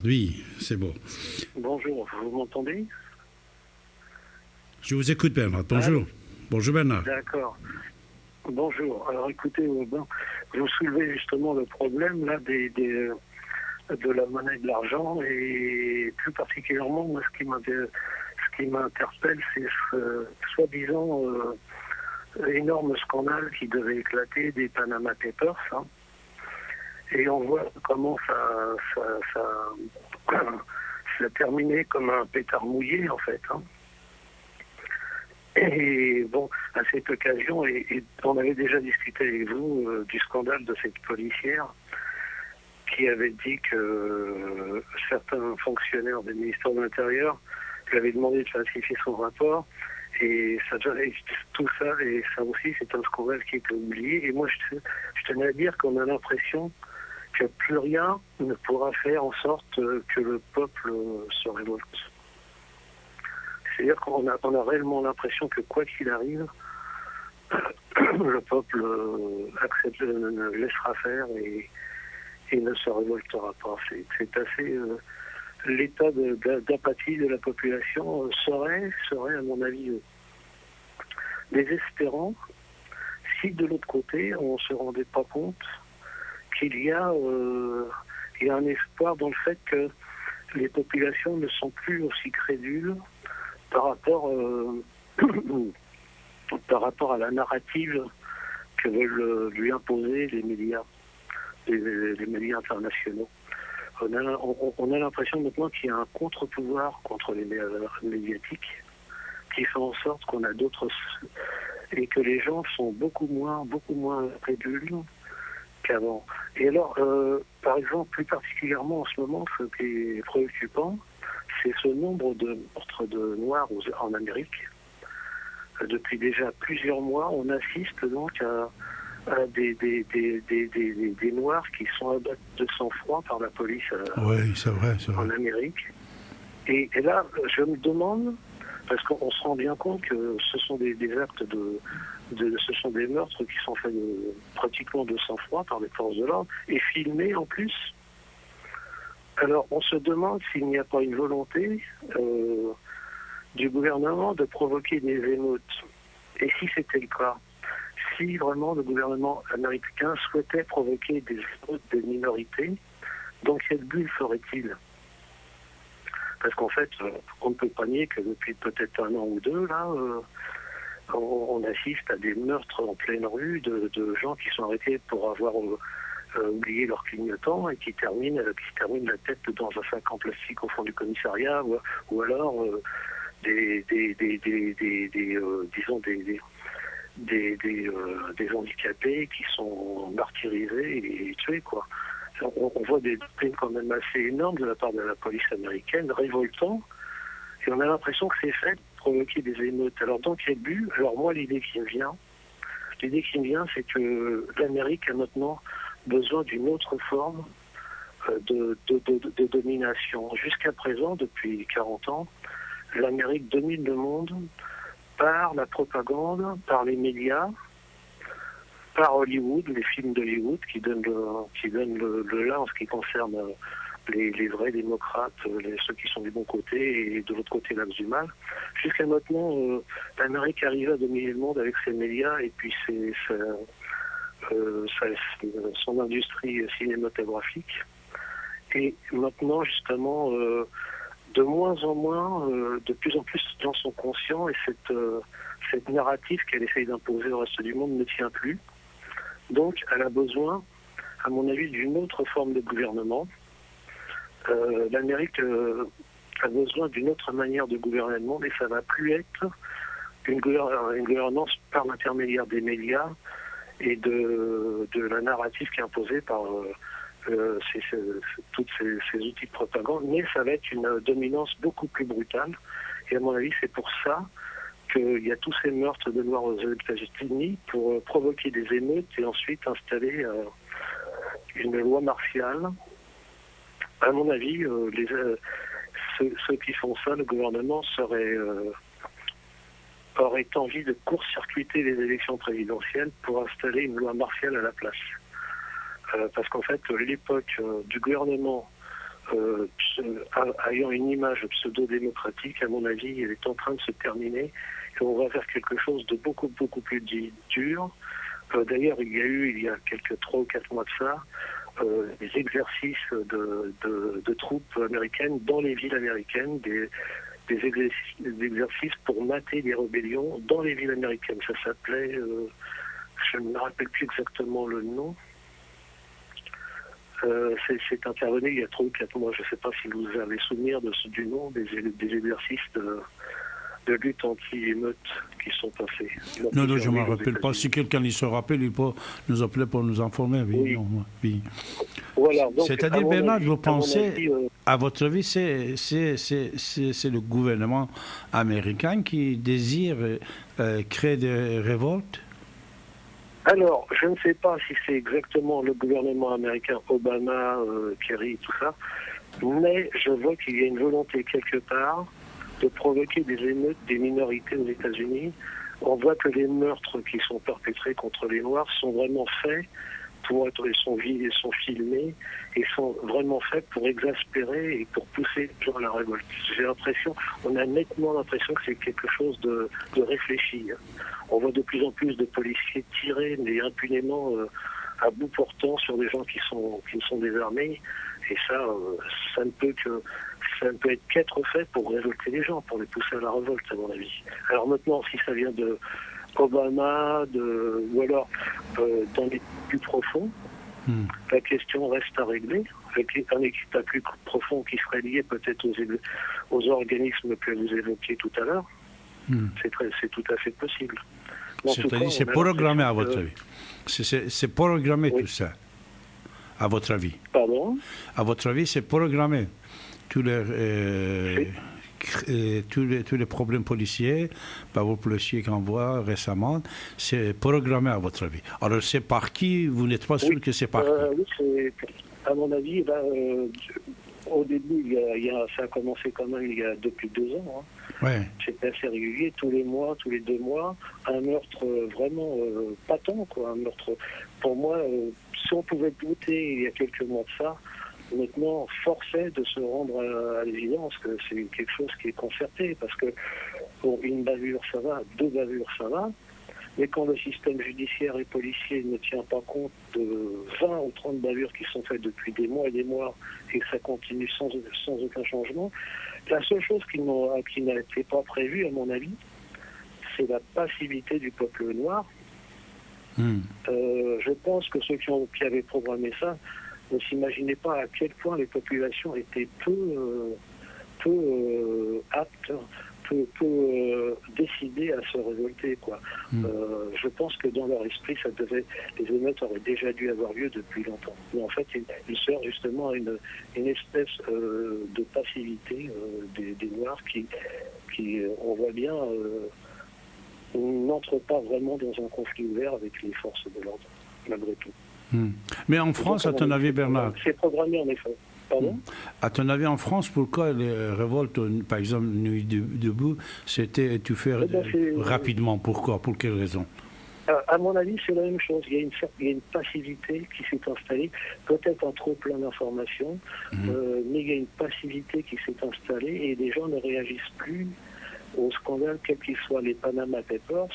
Oui, c'est bon. Bonjour, vous m'entendez? Je vous écoute, Bernard. Bonjour. Allô? Bonjour, Bernard. D'accord. Bonjour. Alors écoutez, vous soulevez justement le problème là de la monnaie de l'argent et plus particulièrement, moi, ce qui m'interpelle, c'est ce soi-disant énorme scandale qui devait éclater des Panama Papers. Hein. Et on voit comment ça a terminé comme un pétard mouillé, en fait. Hein. Et bon, à cette occasion, et on avait déjà discuté avec vous du scandale de cette policière qui avait dit que certains fonctionnaires du ministère de l'Intérieur lui avaient demandé de falsifier son rapport. Et tout ça, et ça aussi, c'est un scandale qui était oublié. Et moi, je tenais à dire qu'on a l'impression que plus rien ne pourra faire en sorte que le peuple se révolte. C'est-à-dire qu'on a réellement l'impression que quoi qu'il arrive, le peuple laissera faire et ne se révoltera pas. C'est assez... l'état d'apathie de la population serait, à mon avis, désespérant si de l'autre côté, on ne se rendait pas compte qu'il y a un espoir dans le fait que les populations ne sont plus aussi crédules par rapport à la narrative que veulent lui imposer les médias, les médias internationaux. On a l'impression maintenant qu'il y a un contre-pouvoir contre les médiatiques qui fait en sorte qu'on a d'autres et que les gens sont beaucoup moins crédules qu'avant. Et alors, par exemple, plus particulièrement en ce moment, ce qui est préoccupant, c'est ce nombre de meurtres de Noirs en Amérique. Depuis déjà plusieurs mois, on assiste donc à des Noirs qui sont abattus de sang-froid par la police Oui, c'est vrai. en Amérique. Et là, je me demande, parce qu'on se rend bien compte que ce sont des actes ce sont des meurtres qui sont faits pratiquement de sang-froid par les forces de l'ordre, et filmés en plus. Alors, on se demande s'il n'y a pas une volonté du gouvernement de provoquer des émeutes. Et si c'était le cas, si vraiment le gouvernement américain souhaitait provoquer des émeutes des minorités, dans quel but ferait-il? Parce qu'en fait, on ne peut pas nier que depuis peut-être un an ou deux, là, on assiste à des meurtres en pleine rue de gens qui sont arrêtés pour avoir oublié leur clignotant et qui terminent la tête dans un sac en plastique au fond du commissariat, ou alors des handicapés qui sont martyrisés et tués, quoi. On voit des crimes quand même assez énormes de la part de la police américaine, révoltants, et on a l'impression que c'est fait pour provoquer des émeutes. Alors dans quel but? Alors moi, l'idée qui me vient, c'est que l'Amérique a maintenant besoin d'une autre forme de domination. Jusqu'à présent, depuis 40 ans, l'Amérique domine le monde par la propagande, par les médias, par Hollywood, les films d'Hollywood qui donnent le là en ce qui concerne les vrais démocrates, ceux qui sont du bon côté, et de l'autre côté l'axe du mal. Jusqu'à maintenant, l'Amérique arrive à dominer le monde avec ses médias et puis son industrie cinématographique. Et maintenant, justement, de moins en moins, de plus en plus, les gens sont conscients et cette narrative qu'elle essaye d'imposer au reste du monde ne tient plus. Donc, elle a besoin, à mon avis, d'une autre forme de gouvernement. L'Amérique a besoin d'une autre manière de gouverner le monde et ça ne va plus être une gouvernance par l'intermédiaire des médias et de la narrative qui est imposée par tous ces outils de propagande, mais ça va être une dominance beaucoup plus brutale. Et à mon avis, c'est pour ça qu'il y a tous ces meurtres de Noirs aux États-Unis pour provoquer des émeutes et ensuite installer une loi martiale. À mon avis, ceux qui font ça, le gouvernement aurait envie de court-circuiter les élections présidentielles pour installer une loi martiale à la place. Parce qu'en fait, l'époque du gouvernement ayant une image pseudo-démocratique, à mon avis, elle est en train de se terminer et on va vers quelque chose de beaucoup plus dur. D'ailleurs, il y a quelques 3 ou 4 mois de ça, des exercices de troupes américaines dans les villes américaines, des exercices pour mater des rébellions dans les villes américaines. Ça s'appelait, je ne me rappelle plus exactement le nom. C'est intervenu il y a 3 ou 4 mois. Je ne sais pas si vous avez souvenir du nom des exercices de lutte anti-émeute qui sont passés. Non, je ne me rappelle pas. Si quelqu'un se rappelle, il peut nous appeler pour nous informer. Oui. Non, oui. Voilà, c'est-à-dire, Bernard, vous pensez, à votre avis, c'est le gouvernement américain qui désire créer des révoltes? Alors, je ne sais pas si c'est exactement le gouvernement américain, Obama, Kerry, tout ça, mais je vois qu'il y a une volonté quelque part de provoquer des émeutes des minorités aux États-Unis. On voit que les meurtres qui sont perpétrés contre les Noirs sont vraiment faits ils sont filmés et sont vraiment faits pour exaspérer et pour pousser les gens à la révolte. On a nettement l'impression que c'est quelque chose de réfléchi. On voit de plus en plus de policiers tirer, mais impunément à bout portant sur des gens qui sont désarmés. Et ça ne peut être qu'être fait pour révolter les gens, pour les pousser à la révolte, à mon avis. Alors maintenant, si ça vient de Obama, ou alors dans les plus profonds, la question reste à régler, avec un état plus profond qui serait lié peut-être aux organismes que vous évoquiez tout à l'heure. C'est tout à fait possible. C'est-à-dire c'est programmé à votre avis. C'est programmé tout ça, à votre avis. Pardon ? À votre avis, c'est programmé. Tous les problèmes policiers, par vos policiers qu'on voit récemment, c'est programmé à votre avis. Alors c'est par qui? Vous n'êtes pas sûr que c'est par qui? Oui, à mon avis, au début, ça a commencé quand même depuis 2 ans. Ouais. C'était assez régulier, tous les mois, tous les 2 mois, un meurtre vraiment patent, quoi. Un meurtre, pour moi, si on pouvait douter il y a quelques mois de ça, maintenant, forcé de se rendre à l'évidence que c'est quelque chose qui est concerté, parce que pour une bavure, ça va, 2 bavures, ça va, mais quand le système judiciaire et policier ne tient pas compte de 20 ou 30 bavures qui sont faites depuis des mois et des mois, et que ça continue sans aucun changement, la seule chose qui n'a été pas prévue, à mon avis, c'est la passivité du peuple noir. Je pense que ceux qui avaient programmé ça ne s'imaginaient pas à quel point les populations étaient peu aptes, peu décidées à se révolter, quoi. Je pense que dans leur esprit, les émeutes auraient déjà dû avoir lieu depuis longtemps. Mais en fait, ils servent justement à une espèce de passivité des Noirs qui, on voit bien, n'entrent pas vraiment dans un conflit ouvert avec les forces de l'ordre, malgré tout. Mais en France, à ton avis, Bernard? C'est programmé en effet. Pardon? À ton avis, en France, pourquoi les révoltes, par exemple, Nuit debout, c'était étouffé rapidement? Pourquoi? Pour quelle raison? À mon avis, c'est la même chose. Il y a une passivité qui s'est installée, peut-être un trop plein d'informations, mais il y a une passivité qui s'est installée et les gens ne réagissent plus aux scandales, quels qu'ils soient. Les Panama Papers,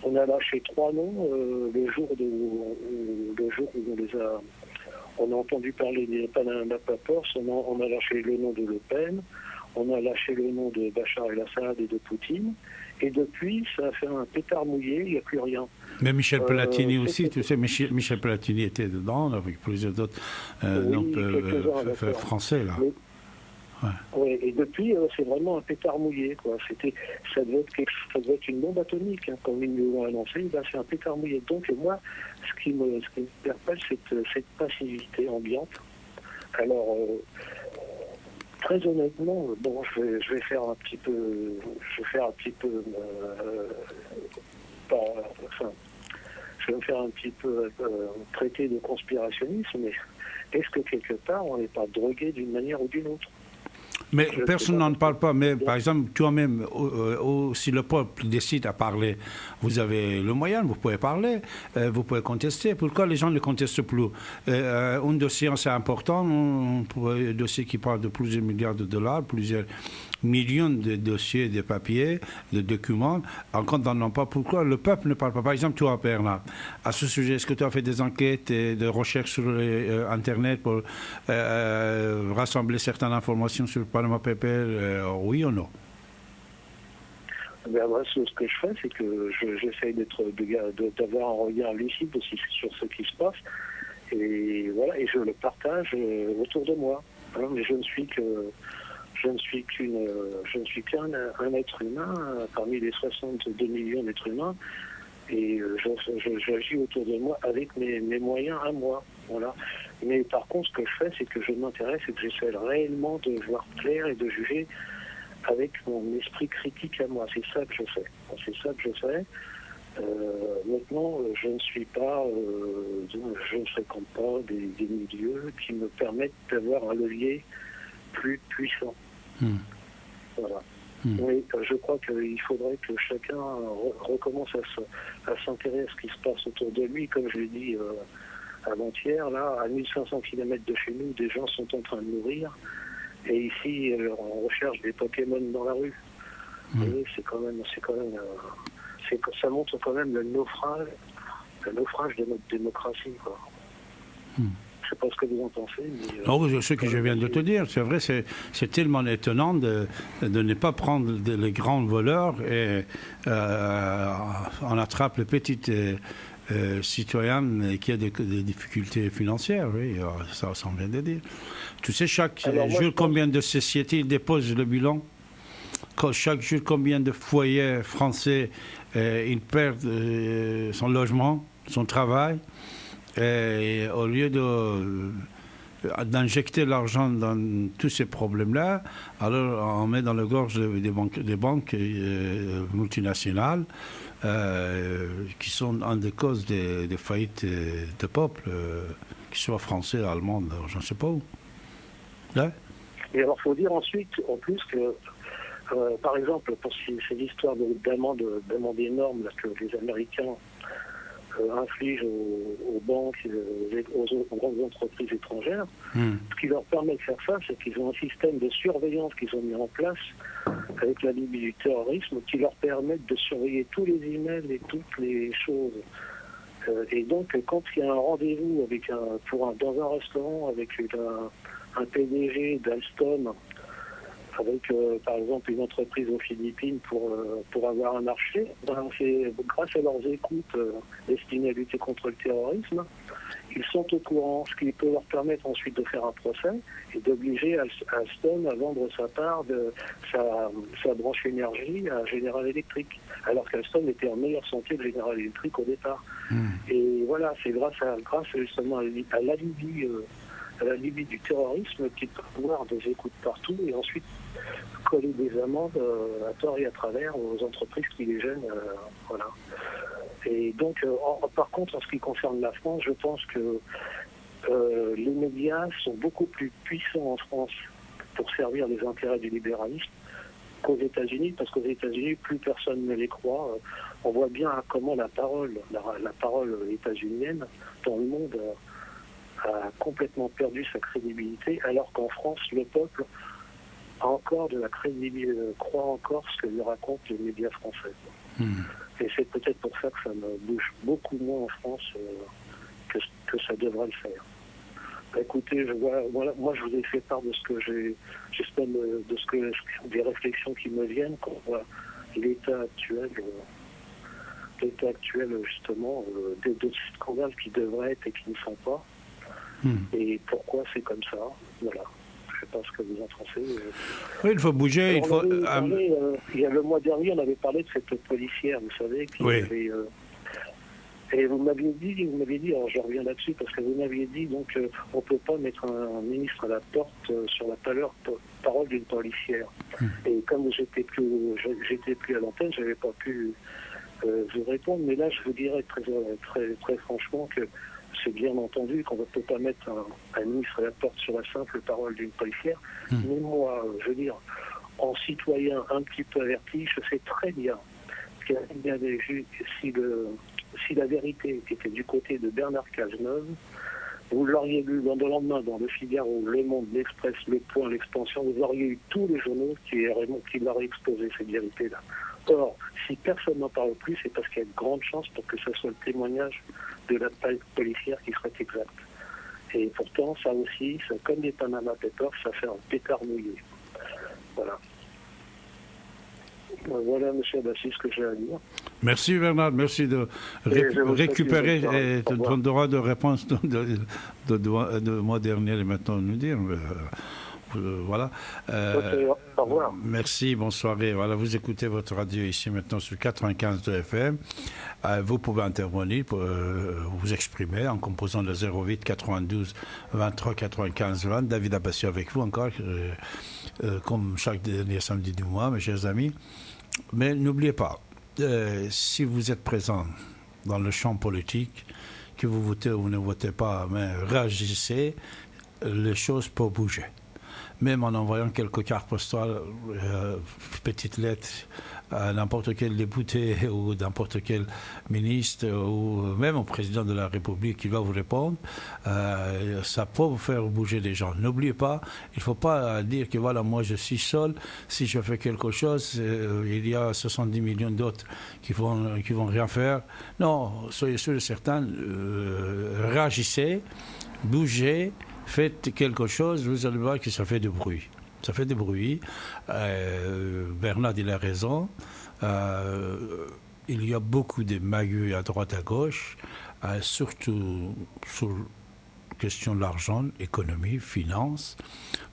on a lâché 3 noms le jour où on a entendu parler des Panama Papers. On a lâché le nom de Le Pen, on a lâché le nom de Bachar el-Assad et de Poutine, et depuis ça a fait un pétard mouillé, il n'y a plus rien. Mais Michel Platini aussi, tu sais, Michel Platini était dedans avec plusieurs autres français là. Ouais, et depuis, c'est vraiment un pétard mouillé, quoi. Ça devait être une bombe atomique, hein, comme ils l'ont annoncé. C'est un pétard mouillé. Donc moi, ce qui me interpelle, c'est cette passivité ambiante. Alors, très honnêtement, bon, je vais faire un petit peu, je vais me faire un petit peu traiter de conspirationnisme, mais est-ce que quelque part, on n'est pas drogué d'une manière ou d'une autre? Mais personne n'en parle pas. Mais par exemple, toi-même, si le peuple décide à parler, vous avez le moyen, vous pouvez parler, vous pouvez contester. Pourquoi les gens ne contestent plus? Un dossier assez important, un dossier qui parle de plusieurs milliards de dollars, plusieurs millions de dossiers, de papiers, de documents, en condamnant pas. Pourquoi le peuple ne parle pas? Par exemple, toi, Bernard, à ce sujet, est-ce que tu as fait des enquêtes et des recherches sur Internet pour rassembler certaines informations sur le Panama Papers, oui ou non? Ben, moi, ce que je fais, c'est que j'essaye d'avoir un regard lucide aussi sur ce qui se passe. Et voilà, et je le partage autour de moi. Hein, mais je ne suis qu'un être humain parmi les 62 millions d'êtres humains, et j'agis autour de moi avec mes moyens à moi. Voilà. Mais par contre, ce que je fais, c'est que je m'intéresse et que j'essaie réellement de voir clair et de juger avec mon esprit critique à moi. C'est ça que je fais. C'est ça que je fais. Maintenant, je ne fréquente pas des milieux qui me permettent d'avoir un levier plus puissant. Voilà. Mais je crois qu'il faudrait que chacun recommence à s'intéresser à ce qui se passe autour de lui. Comme je l'ai dit avant-hier, là, à 1500 km de chez nous, des gens sont en train de mourir. Et ici, on recherche des Pokémon dans la rue. Et ça montre quand même le naufrage de notre démocratie, quoi. Je ne sais pas ce que vous en pensez. Mais, ce que je viens de te dire, c'est vrai, c'est tellement étonnant de ne pas prendre les grands voleurs et on attrape les petites citoyennes qui ont des difficultés financières. Oui, ça on vient de dire. Tu sais, chaque jour, combien de sociétés déposent le bilan? Chaque jour, combien de foyers français ils perdent son logement, son travail? Et au lieu d'injecter l'argent dans tous ces problèmes-là, alors on met dans la gorge des banques multinationales qui sont en des causes des faillites de peuples, qu'ils soient français, allemands, je ne sais pas où. Là? Et alors, il faut dire ensuite, en plus, que par exemple, pour ces histoires d'amendes énormes là, que les Américains infligent aux banques, aux grandes entreprises étrangères, ce qui leur permet de faire ça, c'est qu'ils ont un système de surveillance qu'ils ont mis en place avec la Libye du terrorisme, qui leur permettent de surveiller tous les emails et toutes les choses. Et donc, quand il y a un rendez-vous dans un restaurant avec un PDG d'Alstom, avec par exemple une entreprise aux Philippines pour avoir un marché, c'est grâce à leurs écoutes destinées à lutter contre le terrorisme, ils sont au courant, ce qui peut leur permettre ensuite de faire un procès et d'obliger Alstom à vendre sa part de sa branche énergie à General Electric, alors qu'Alstom était en meilleure santé que General Electric au départ. Et voilà, c'est grâce justement à la Libye du terrorisme qui peut avoir des écoutes partout et ensuite coller des amendes à tort et à travers aux entreprises qui les gênent. Voilà. Et donc, par contre, en ce qui concerne la France, je pense que les médias sont beaucoup plus puissants en France pour servir les intérêts du libéralisme qu'aux États-Unis, parce qu'aux États-Unis, plus personne ne les croit. On voit bien comment la parole états-unienne dans le monde a complètement perdu sa crédibilité, alors qu'en France, le peuple a encore de la crédibilité, croit encore ce que lui racontent les médias français. Et c'est peut-être pour ça que ça me bouge beaucoup moins en France que ça devrait le faire. Écoutez, moi je vous ai fait part de ce que j'espère des réflexions qui me viennent quand on voit l'état actuel justement de scandales qui devraient être et qui ne sont pas. Et pourquoi c'est comme ça? Voilà. Je ne sais pas ce que vous en pensez. Oui, il faut bouger. Il y a le mois dernier, on avait parlé de cette policière, vous savez, qui avait... et vous m'aviez dit, alors je reviens là-dessus, parce que vous m'aviez dit, donc, on ne peut pas mettre un ministre à la porte sur la parole d'une policière. Et comme j'étais plus à l'antenne, je n'avais pas pu vous répondre, mais là, je vous dirais très, très, très franchement que c'est bien entendu qu'on ne peut pas mettre un ministre à la porte sur la simple parole d'une policière. Mais moi, je veux dire, en citoyen un petit peu averti, je sais très bien qu'il y avait si la vérité était du côté de Bernard Cazeneuve, vous l'auriez lu le lendemain dans Le Figaro, Le Monde, L'Express, Le Point, L'Expansion, vous auriez eu tous les journaux qui l'auraient exposé cette vérité-là. Or, si personne n'en parle plus, c'est parce qu'il y a de grandes chances pour que ce soit le témoignage de la policière qui serait exact. Et pourtant, ça aussi, comme les Panama Papers, ça fait un pétard mouillé. Voilà. Voilà, monsieur Abbassi, ce que j'ai à dire. Merci Bernard, merci de récupérer ton droit de réponse de mois dernier et maintenant nous dire. Voilà. Au revoir. Merci, bonne soirée. Voilà, vous écoutez votre radio ici maintenant sur 95 de FM. Vous pouvez intervenir pour vous exprimer en composant le 08 92 23 95 20. David Abbassi avec vous encore, comme chaque dernier samedi du mois, mes chers amis. Mais n'oubliez pas, si vous êtes présent dans le champ politique, que vous votez ou ne votez pas, mais réagissez, les choses peuvent bouger. Même en envoyant quelques cartes postales, petites lettres à n'importe quel député ou n'importe quel ministre ou même au président de la République qui va vous répondre, ça peut vous faire bouger les gens. N'oubliez pas, il ne faut pas dire que voilà, moi je suis seul, si je fais quelque chose, il y a 70 millions d'autres qui vont rien faire. Non, soyez sûrs et certains, réagissez, bougez, faites quelque chose, vous allez voir que ça fait du bruit. Ça fait du bruit. Bernard, il a raison. Il y a beaucoup de magouilles à droite, à gauche, surtout sur la question de l'argent, économie, finance.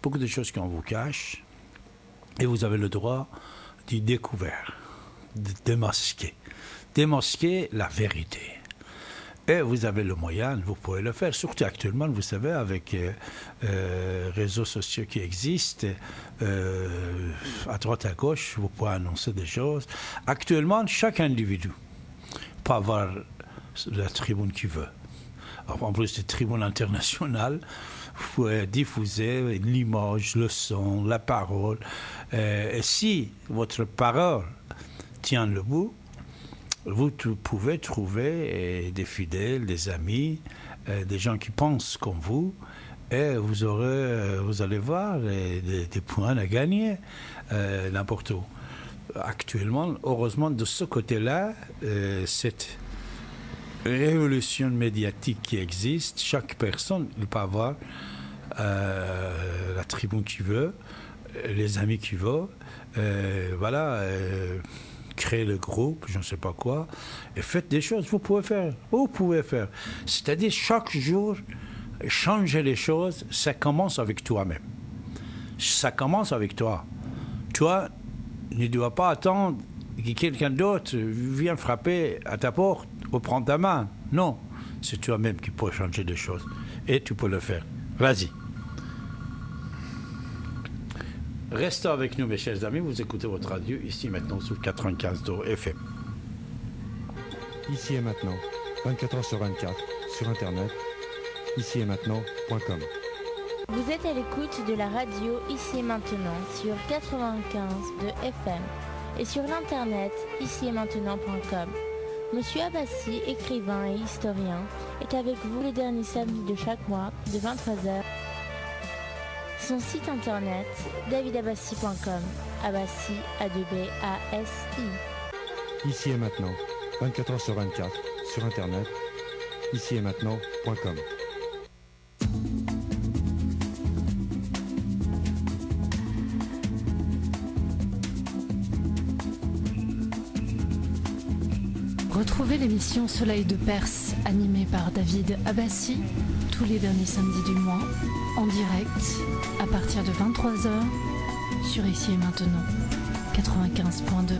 Beaucoup de choses qu'on vous cache. Et vous avez le droit d'y découvrir, de démasquer. Démasquer la vérité. Et vous avez le moyen, vous pouvez le faire. Surtout actuellement, vous savez, avec réseaux sociaux qui existent, à droite, à gauche, vous pouvez annoncer des choses. Actuellement, chaque individu peut avoir la tribune qu'il veut. En plus des tribunes internationales, vous pouvez diffuser l'image, le son, la parole. Et si votre parole tient le bout, vous pouvez trouver des fidèles, des amis, des gens qui pensent comme vous, et vous allez voir des points à gagner n'importe où. Actuellement, heureusement, de ce côté-là, cette révolution médiatique qui existe, chaque personne il peut avoir la tribune qu'il veut, les amis qu'il veut, voilà. Créer le groupe, je ne sais pas quoi, et faites des choses, vous pouvez faire. C'est-à-dire, chaque jour, changer les choses, ça commence avec toi-même. Ça commence avec toi. Toi, ne dois pas attendre que quelqu'un d'autre vienne frapper à ta porte ou prendre ta main. Non, c'est toi-même qui peux changer les choses. Et tu peux le faire. Vas-y. Restez avec nous, mes chers amis. Vous écoutez votre radio ici maintenant sur 95 FM. Ici et maintenant, 24h/24, sur Internet, ici et maintenant.com. Vous êtes à l'écoute de la radio Ici et Maintenant sur 95 FM et sur l'Internet ici et maintenant.com. Monsieur Abbassi, écrivain et historien, est avec vous les derniers samedis de chaque mois de 23h. Son site internet, davidabbassi.com, Abbassi, A2B-A-S-I. Ici et maintenant, 24h/24, sur Internet, ici et maintenant.com. Retrouvez l'émission Soleil de Perse, animée par David Abbassi, tous les derniers samedis du mois, en direct, à partir de 23h, sur Ici et Maintenant, 95.2.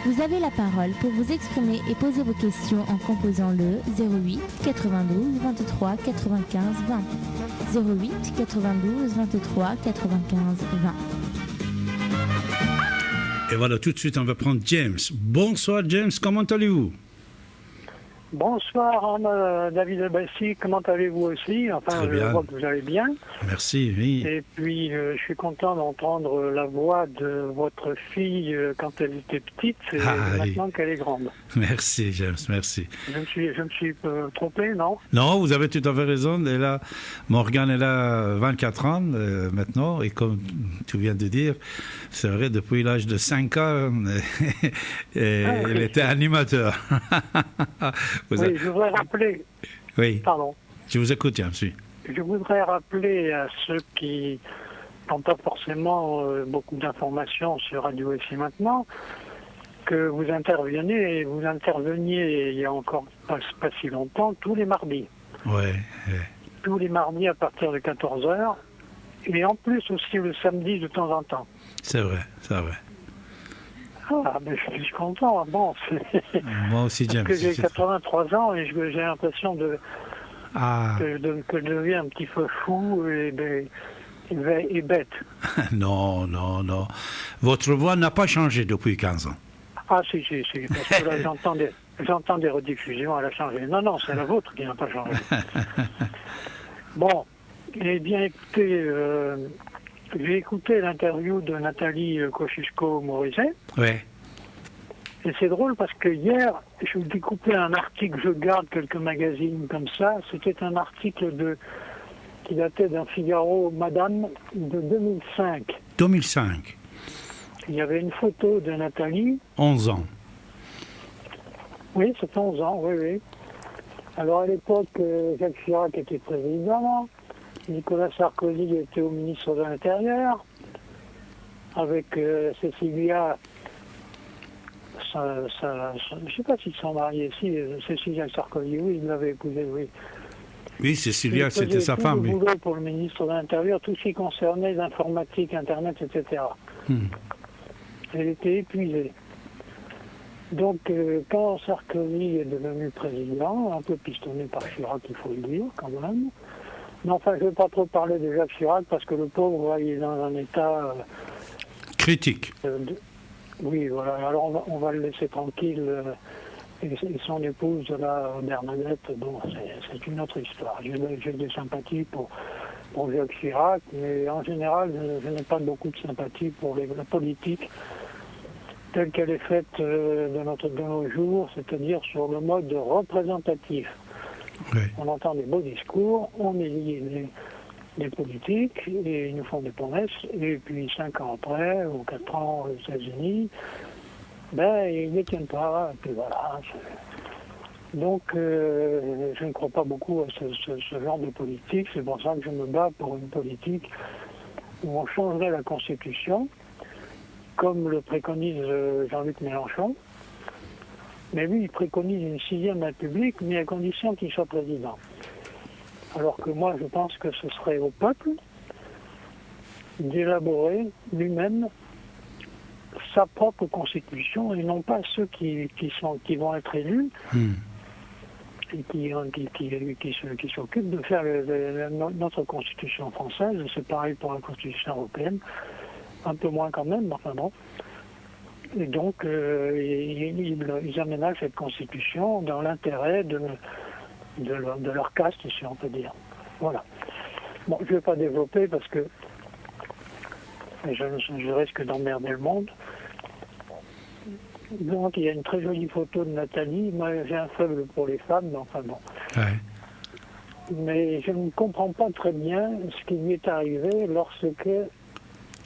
Vous Vous avez la parole pour vous exprimer et poser vos questions en composant le 08 92 23 95 20. 08 92 23 95 20. Et voilà, tout de suite, on va prendre James. Bonsoir James, comment allez-vous? Bonsoir David Abbassi, comment allez-vous aussi? Enfin, je vois que vous allez bien. Merci, oui. Et puis, je suis content d'entendre la voix de votre fille quand elle était petite et maintenant qu'elle est grande. Merci James, merci. Je me suis trompé, non? Non, vous avez tout à fait raison. Et là, Morgane, elle a 24 ans maintenant, et comme tu viens de dire, c'est vrai, depuis l'âge de 5 ans, elle était animateur. Oui, je voudrais rappeler... Oui. Pardon. Je vous écoute, James. Je voudrais rappeler à ceux qui n'ont pas forcément beaucoup d'informations sur Radio Ici Maintenant que vous interveniez il y a encore pas si longtemps, tous les mardis. Ouais. Tous les mardis à partir de 14h, et en plus aussi le samedi de temps en temps. C'est vrai, c'est vrai. Ah, mais je suis content. Bon, moi aussi, James. Parce que j'ai 83 ans et j'ai l'impression que je deviens un petit peu fou et bête. Non. Votre voix n'a pas changé depuis 15 ans. Ah, si. Parce que là, j'entends des rediffusions, elle a changé. Non, c'est la vôtre qui n'a pas changé. Bon, eh bien, écoutez... j'ai écouté l'interview de Nathalie Kosciusko-Morizet. Oui. Et c'est drôle parce que hier, je découpais un article, je garde quelques magazines comme ça. C'était un article qui datait d'un Figaro Madame de 2005. 2005. Il y avait une photo de Nathalie. 11 ans. Oui, c'était 11 ans, oui. Alors à l'époque, Jacques Chirac était président. Nicolas Sarkozy était au ministre de l'Intérieur, avec Cécilia, je ne sais pas s'ils sont mariés, si, Cécilia Sarkozy, oui, il l'avait épousée, oui. Oui, Cécilia, c'était sa femme. Il faisait tout le boulot pour le ministre de l'Intérieur, tout ce qui concernait l'informatique, Internet, etc. Elle était épuisée. Donc, quand Sarkozy est devenu président, un peu pistonné par Chirac, il faut le dire, quand même. Mais enfin, je ne vais pas trop parler de Jacques Chirac, parce que le pauvre, il est dans un état... critique. Oui, voilà. Alors, on va le laisser tranquille. Et son épouse, là, Bernadette, bon, c'est une autre histoire. J'ai des sympathies pour Jacques Chirac, mais en général, je n'ai pas beaucoup de sympathie pour la politique telle qu'elle est faite de nos jours, c'est-à-dire sur le mode représentatif. Oui. On entend des beaux discours, on élit des politiques, et ils nous font des promesses, et puis 5 ans après, ou 4 ans aux États-Unis, ils ne les tiennent pas, et puis voilà. Donc, je ne crois pas beaucoup à ce genre de politique, c'est pour ça que je me bats pour une politique où on changerait la Constitution, comme le préconise Jean-Luc Mélenchon. Mais lui, il préconise une 6e République, mais à condition qu'il soit président. Alors que moi, je pense que ce serait au peuple d'élaborer lui-même sa propre constitution, et non pas ceux qui vont être élus et qui s'occupent de faire notre constitution française. C'est pareil pour la constitution européenne, un peu moins quand même, enfin bon. Et donc, ils aménagent cette constitution dans l'intérêt de leur caste, si on peut dire. Voilà. Bon, je ne vais pas développer parce que je risque d'emmerder le monde. Donc, il y a une très jolie photo de Nathalie. Moi, j'ai un faible pour les femmes, mais enfin bon. Ouais. Mais je ne comprends pas très bien ce qui lui est arrivé lorsque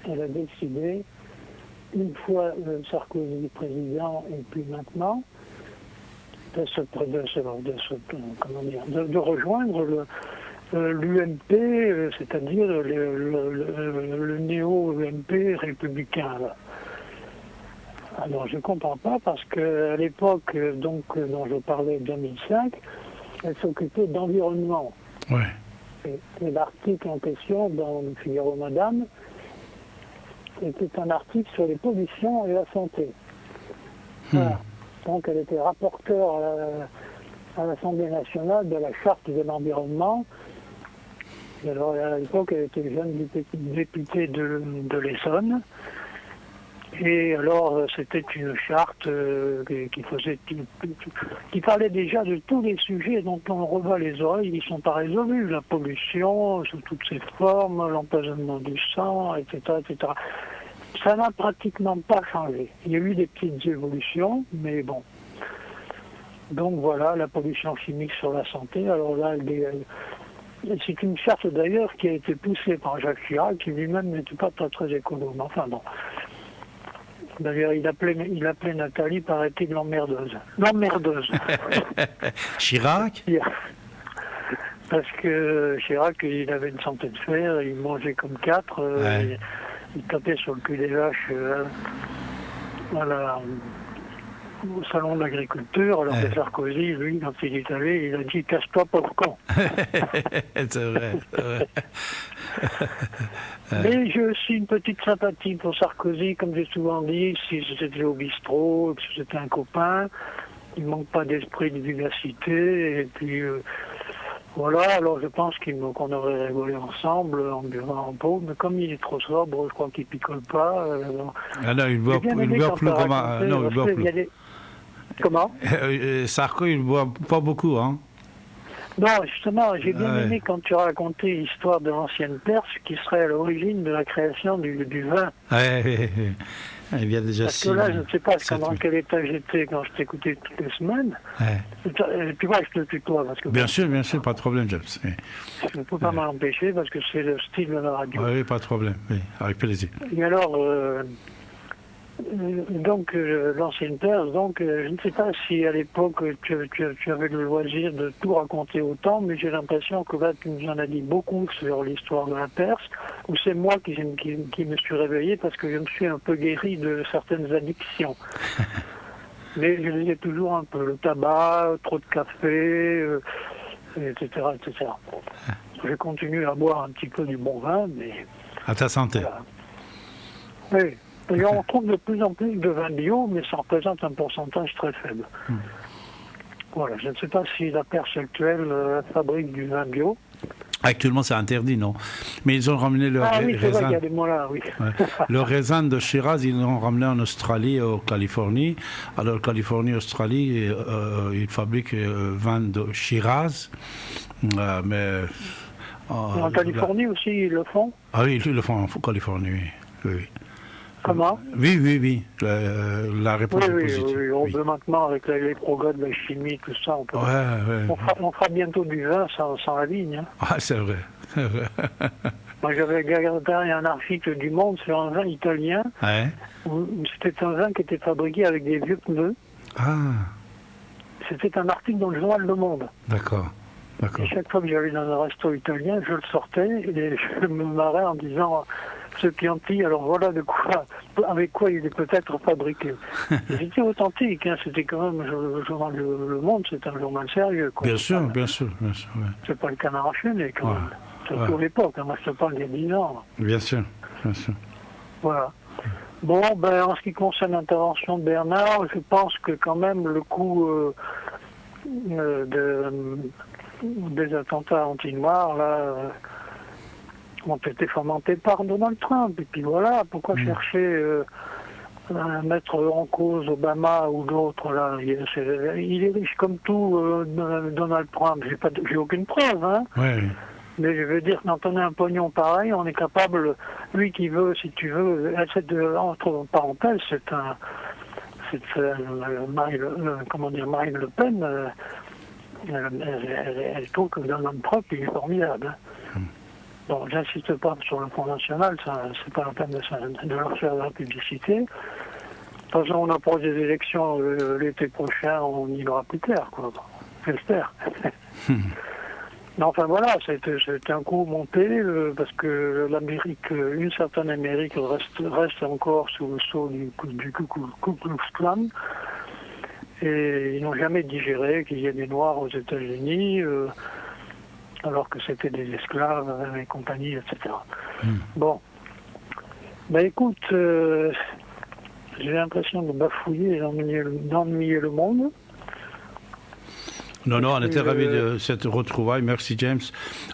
elle a décidé, une fois Sarkozy président et puis maintenant, de rejoindre l'UMP, c'est-à-dire le néo-UMP républicain. Là. Alors je ne comprends pas parce qu'à l'époque dont je parlais, 2005, elle s'occupait d'environnement. Ouais. Et l'article en question dans le Figaro Madame était un article sur les pollutions et la santé. Voilà. Donc elle était rapporteure à l'Assemblée nationale de la charte de l'environnement. Et alors à l'époque, elle était jeune députée de l'Essonne. Et alors c'était une charte qui parlait déjà de tous les sujets dont on rebat les oreilles, qui ne sont pas résolus. La pollution sous toutes ses formes, l'empoisonnement du sang, etc., etc. Ça n'a pratiquement pas changé. Il y a eu des petites évolutions, mais bon. Donc voilà, la pollution chimique sur la santé. Alors là, c'est une charte d'ailleurs qui a été poussée par Jacques Chirac, qui lui-même n'était pas très écolo. Mais enfin bon. D'ailleurs, il appelait Nathalie, paraît-il, l'emmerdeuse. L'emmerdeuse. Chirac? Parce que Chirac, il avait une santé de fer, il mangeait comme quatre, il tapait sur le cul des vaches au salon de l'agriculture, alors que Sarkozy, lui, quand il est allé, il a dit « casse-toi, pauvre con ». C'est vrai, c'est vrai. Mais j'ai aussi une petite sympathie pour Sarkozy, comme j'ai souvent dit, si c'était au bistrot, si c'était un copain, il ne manque pas d'esprit, de vivacité, et puis voilà, alors je pense qu'on aurait rigolé ensemble en buvant en pot, mais comme il est trop sobre, je crois qu'il picole pas. Ah non, il boit plus comment... non, il boit plus. Comment Sarko, il ne boit pas beaucoup, hein. Non, justement, j'ai bien aimé quand tu as raconté l'histoire de l'ancienne Perse qui serait à l'origine de la création du vin. Il vient déjà parce que là, je ne sais pas dans quel état j'étais quand je t'écoutais toutes les semaines. Tu vois, je te tutoie. Parce que bien sûr, pas de problème, James. Je ne peux pas m'en empêcher parce que c'est le style de la radio. Oui, pas de problème, oui, avec plaisir. Et alors... donc, l'ancienne Perse, donc, je ne sais pas si à l'époque tu avais le loisir de tout raconter autant, mais j'ai l'impression que là, tu nous en as dit beaucoup sur l'histoire de la Perse, ou c'est moi qui me suis réveillé parce que je me suis un peu guéri de certaines addictions. Mais je les ai toujours un peu, le tabac, trop de café, etc., etc. Je continue à boire un petit peu du bon vin, mais... À ta santé. Oui. Et on trouve de plus en plus de vin bio, mais ça représente un pourcentage très faible. Voilà, je ne sais pas si la Perse actuelle fabrique du vin bio. Actuellement, c'est interdit, non? Mais ils ont ramené leur raisin. C'est vrai qu'il y a des mots là, oui. Le raisin de Shiraz, ils l'ont ramené en Australie, en Californie. Alors, Californie, Australie, ils fabriquent vin de Shiraz. Mais... en Californie aussi, ils le font? Ah oui, ils le font en Californie, oui. Comment? Oui. La réponse est positive. Oui, on veut maintenant, avec les progrès de la chimie, tout ça, on fera bientôt du vin sans la vigne. Hein. Ah, c'est vrai. Moi, j'avais regardé un article du Monde sur un vin italien. C'était un vin qui était fabriqué avec des vieux pneus. C'était un article dans le journal Le Monde. D'accord. Et chaque fois que j'allais dans un resto italien, je le sortais et je me marrais en disant... Ce Chianti, alors voilà avec quoi il est peut-être fabriqué. C'était authentique, hein, c'était quand même le journal Le Monde, c'est un journal sérieux. Quoi. Bien sûr. Ouais. C'est pas le Canard enchaîné quand même. Surtout à l'époque, moi je te parle il y a 10 ans. Bien sûr. Voilà. Bon, en ce qui concerne l'intervention de Bernard, je pense que quand même le coup des attentats anti-noirs, là... ont été fomentés par Donald Trump. Et puis voilà, pourquoi chercher à mettre en cause Obama ou d'autres là? Il est riche comme tout, Donald Trump. J'ai aucune preuve, hein. Mais je veux dire, quand on a un pognon pareil, on est capable, lui qui veut, si tu veux, entre parenthèses, Marine Le Pen, elle trouve que Donald Trump il est formidable. Bon, j'insiste pas sur le Front National, c'est pas la peine de leur faire de la publicité. De toute façon, on approche des élections l'été prochain, on y aura plus clair, quoi. J'espère. Mais enfin voilà, c'est un coup monté parce que l'Amérique, une certaine Amérique reste encore sous le sceau du Ku Klux Klan. Et ils n'ont jamais digéré qu'il y ait des Noirs aux États-Unis. Alors que c'était des esclaves et compagnie, etc. Bon. Écoute, j'ai l'impression de bafouiller et d'ennuyer le monde. Non, on était ravis de cette retrouvaille. Merci, James.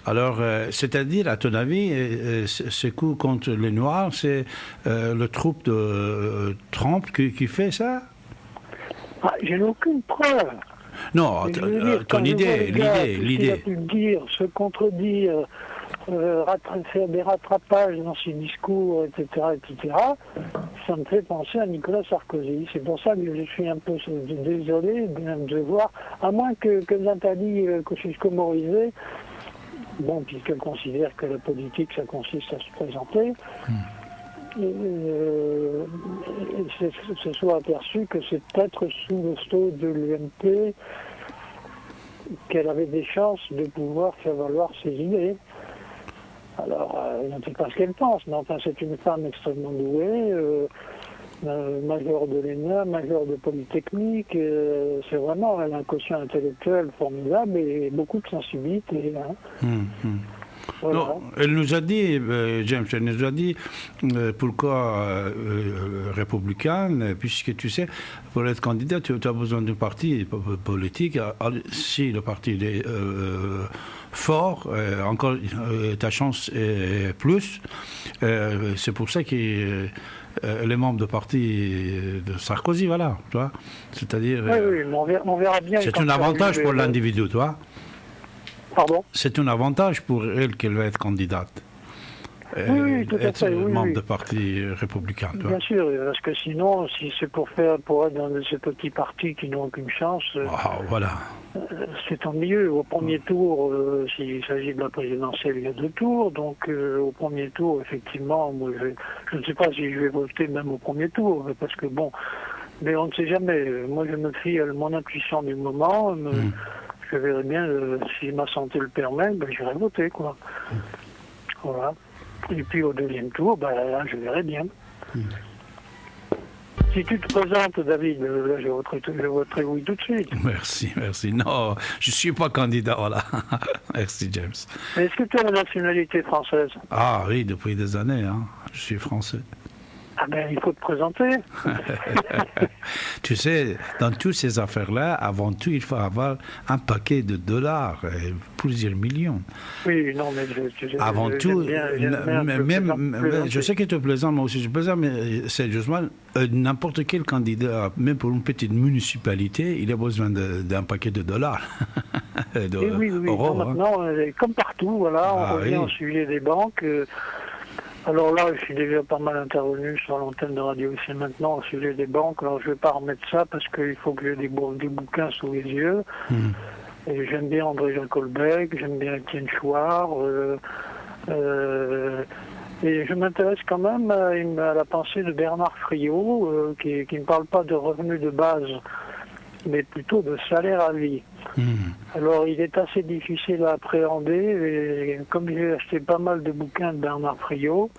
Alors, c'est-à-dire, à ton avis, ce coup contre les Noirs, c'est le troupe de Trump qui fait ça? Je n'ai aucune preuve. Non, ton l'idée. Il a pu dire, se contredire, faire des rattrapages dans ses discours, etc., ça me fait penser à Nicolas Sarkozy. C'est pour ça que je suis un peu désolé de voir, à moins que Nathalie Kosciusko-Morizet, bon, puisqu'elle considère que la politique, ça consiste à se présenter, se soit aperçu que c'est peut-être sous le sceau de l'UMP qu'elle avait des chances de pouvoir faire valoir ses idées. Alors, je ne sais pas ce qu'elle pense, mais enfin, c'est une femme extrêmement douée, majeure de l'ENA, majeure de Polytechnique. C'est vraiment, elle a un quotient intellectuel formidable et beaucoup de sensibilité. Hein. Voilà. Non, elle nous a dit, James, pourquoi républicaine, puisque tu sais, pour être candidat, tu as besoin d'un parti politique. Si le parti est fort, encore ta chance est plus. C'est pour ça que les membres de parti de Sarkozy, voilà, tu vois. C'est-à-dire, oui, mais on verra bien. C'est un avantage pour l'individu, tu vois. Pardon ? C'est un avantage pour elle qu'elle va être candidate. Oui, tout à fait. Membre de parti républicain. Bien sûr, parce que sinon, si c'est pour être dans ces petits partis qui n'ont aucune chance, voilà. C'est ennuyeux. Au premier tour, s'il s'agit de la présidentielle, il y a 2 tours. Donc, au premier tour, effectivement, moi, je ne sais pas si je vais voter même au premier tour, parce que bon, mais on ne sait jamais. Moi, je me fie à mon intuition du moment. Je verrai bien, si ma santé le permet, j'irai voter, quoi. Voilà. Et puis au 2e tour, là, je verrai bien. Si tu te présentes, David, là, je voterai oui tout de suite. Merci. Non, je ne suis pas candidat, voilà. Merci, James. Mais est-ce que tu as la nationalité française? Ah oui, depuis des années, hein. Je suis français. Ah il faut te présenter. Tu sais, dans toutes ces affaires-là, avant tout, il faut avoir un paquet de dollars, plusieurs millions. Oui, non, mais avant tout, je sais que tu es plaisant, moi aussi je suis plaisant, mais c'est justement n'importe quel candidat, même pour une petite municipalité, il a besoin d'un paquet de dollars. Oui, euros, maintenant, comme partout, voilà, on revient au sujet des banques. Alors là, je suis déjà pas mal intervenu sur l'antenne de Radio ici maintenant au sujet des banques. Alors je ne vais pas remettre ça parce qu'il faut que j'ai des bouquins sous les yeux. Et j'aime bien André-Jacques Holbeck, j'aime bien Étienne Chouard. Et je m'intéresse quand même à la pensée de Bernard Friot, qui ne parle pas de revenus de base, mais plutôt de salaire à vie. Alors il est assez difficile à appréhender, et comme j'ai acheté pas mal de bouquins de Bernard Friot,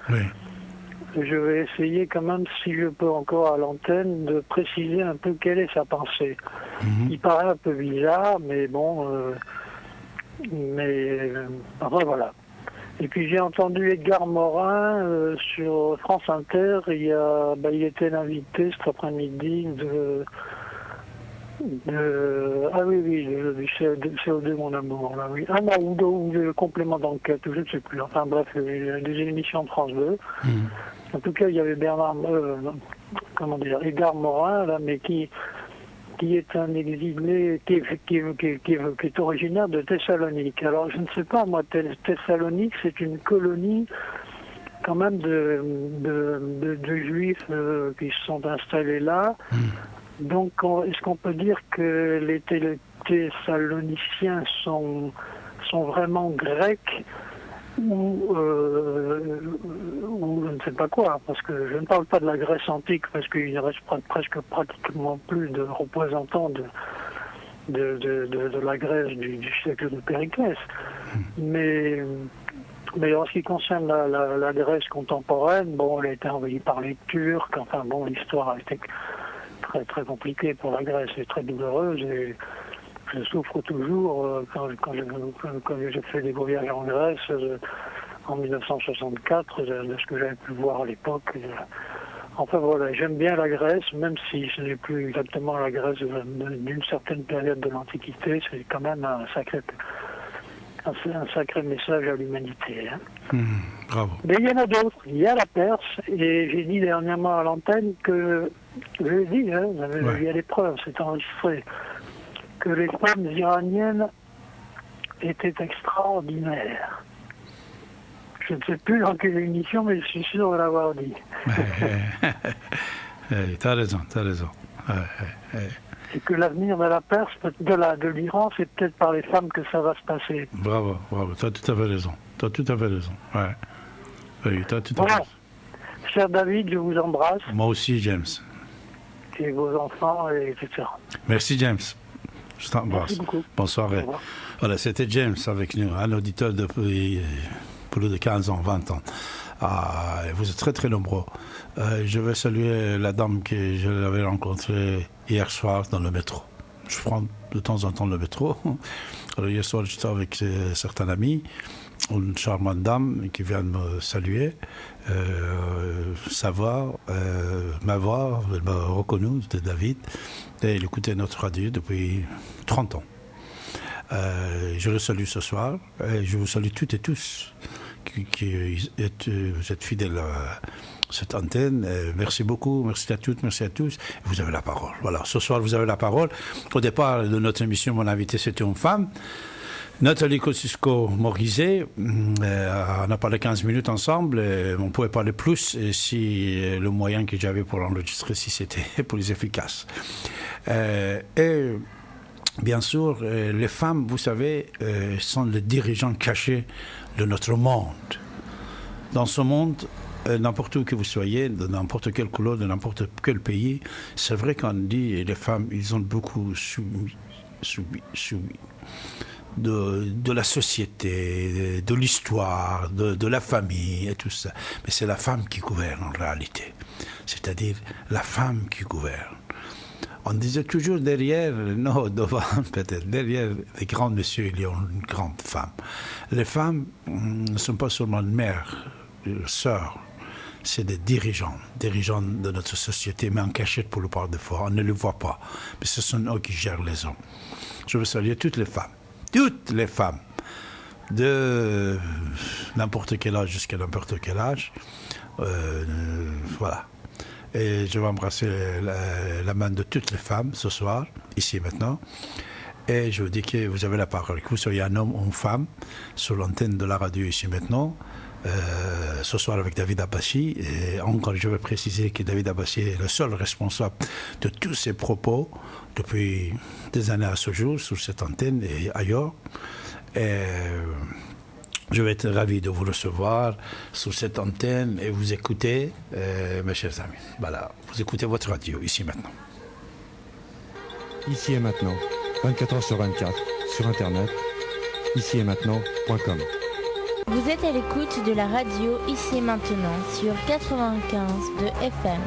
je vais essayer quand même, si je peux encore à l'antenne, de préciser un peu quelle est sa pensée. Il paraît un peu bizarre, mais bon, enfin voilà. Et puis j'ai entendu Edgar Morin sur France Inter, il était l'invité cet après-midi du CO2 mon amour, là, oui. Ou de complément d'enquête, je ne sais plus. Enfin bref, des émissions de France 2. En tout cas, il y avait Edgar Morin, là, mais qui est un exilé, qui est originaire de Thessalonique. Alors je ne sais pas, moi, Thessalonique, c'est une colonie quand même de juifs qui se sont installés là. Donc, est-ce qu'on peut dire que les Thessaloniciens sont vraiment grecs ou je ne sais pas quoi, parce que je ne parle pas de la Grèce antique, parce qu'il ne reste pratiquement plus de représentants de la Grèce du siècle de Périclès. Mais en ce qui concerne la Grèce contemporaine, bon, elle a été envahie par les Turcs, enfin bon, l'histoire a été très très compliquée pour la Grèce et très douloureuse, et je souffre toujours quand j'ai fait des voyages en Grèce en 1964 de ce que j'avais pu voir à l'époque Enfin voilà, j'aime bien la Grèce, même si ce n'est plus exactement la Grèce d'une certaine période de l'Antiquité, c'est quand même un sacré message à l'humanité. Hein. Bravo. Mais il y en a d'autres. Il y a la Perse, et j'ai dit dernièrement à l'antenne que, je l'ai dit, hein, il y a des preuves, c'est enregistré, que les femmes iraniennes étaient extraordinaires. Je ne sais plus dans quelle émission, mais je suis sûr de l'avoir dit. T'as raison. Et que l'avenir de la Perse, de l'Iran, c'est peut-être par les femmes que ça va se passer. Bravo, t'as tout à fait raison. Ouais. Oui, t'as tout à fait raison. Cher David, je vous embrasse. Moi aussi, James. Et vos enfants, etc. Merci, James. Je t'embrasse. Merci beaucoup. Bonne soirée. Voilà, c'était James avec nous, un auditeur depuis plus de 15 ans, 20 ans. Vous êtes très, très nombreux. Je vais saluer la dame que je l'avais rencontrée hier soir dans le métro. Je prends de temps en temps le métro. Alors, hier soir, j'étais avec certains amis, une charmante dame qui vient me saluer, m'avoir, elle m'a reconnu, c'était David, et elle écoutait notre radio depuis 30 ans. Je le salue ce soir, et je vous salue toutes et tous vous êtes fidèles à cette antenne. Merci beaucoup, merci à toutes, merci à tous. Vous avez la parole. Voilà, ce soir, vous avez la parole. Au départ de notre émission, mon invité, c'était une femme, Nathalie Kosciusko-Morizet. On a parlé 15 minutes ensemble. On ne pouvait parler plus si le moyen que j'avais pour l'enregistrer, si c'était plus efficace. Et bien sûr, les femmes, vous savez, sont les dirigeants cachés de notre monde. Dans ce monde, n'importe où que vous soyez, de n'importe quelle couleur, de n'importe quel pays, c'est vrai qu'on dit les femmes, ils ont beaucoup subi de la société, de l'histoire, de la famille et tout ça. Mais c'est la femme qui gouverne en réalité. C'est-à-dire la femme qui gouverne. On disait toujours derrière, non, devant peut-être, derrière les grands messieurs, il y a une grande femme. Les femmes ne sont pas seulement mères, sœurs, c'est des dirigeants de notre société, mais en cachette pour le part de fois. On ne les voit pas, mais ce sont eux qui gèrent les hommes. Je veux saluer toutes les femmes, de n'importe quel âge jusqu'à n'importe quel âge. Voilà. Et je vais embrasser la main de toutes les femmes ce soir, ici et maintenant. Et je vous dis que vous avez la parole, que vous soyez un homme ou une femme, sur l'antenne de la radio ici et maintenant. Ce soir avec David Abbassi. Et encore, je vais préciser que David Abbassi est le seul responsable de tous ces propos depuis des années à ce jour, sur cette antenne et ailleurs. Et je vais être ravi de vous recevoir sur cette antenne et vous écouter, mes chers amis. Voilà, vous écoutez votre radio, ici et maintenant. Ici et maintenant, 24h/24, sur Internet, ici et maintenant.com. Vous êtes à l'écoute de la radio Ici et Maintenant sur 95 de FM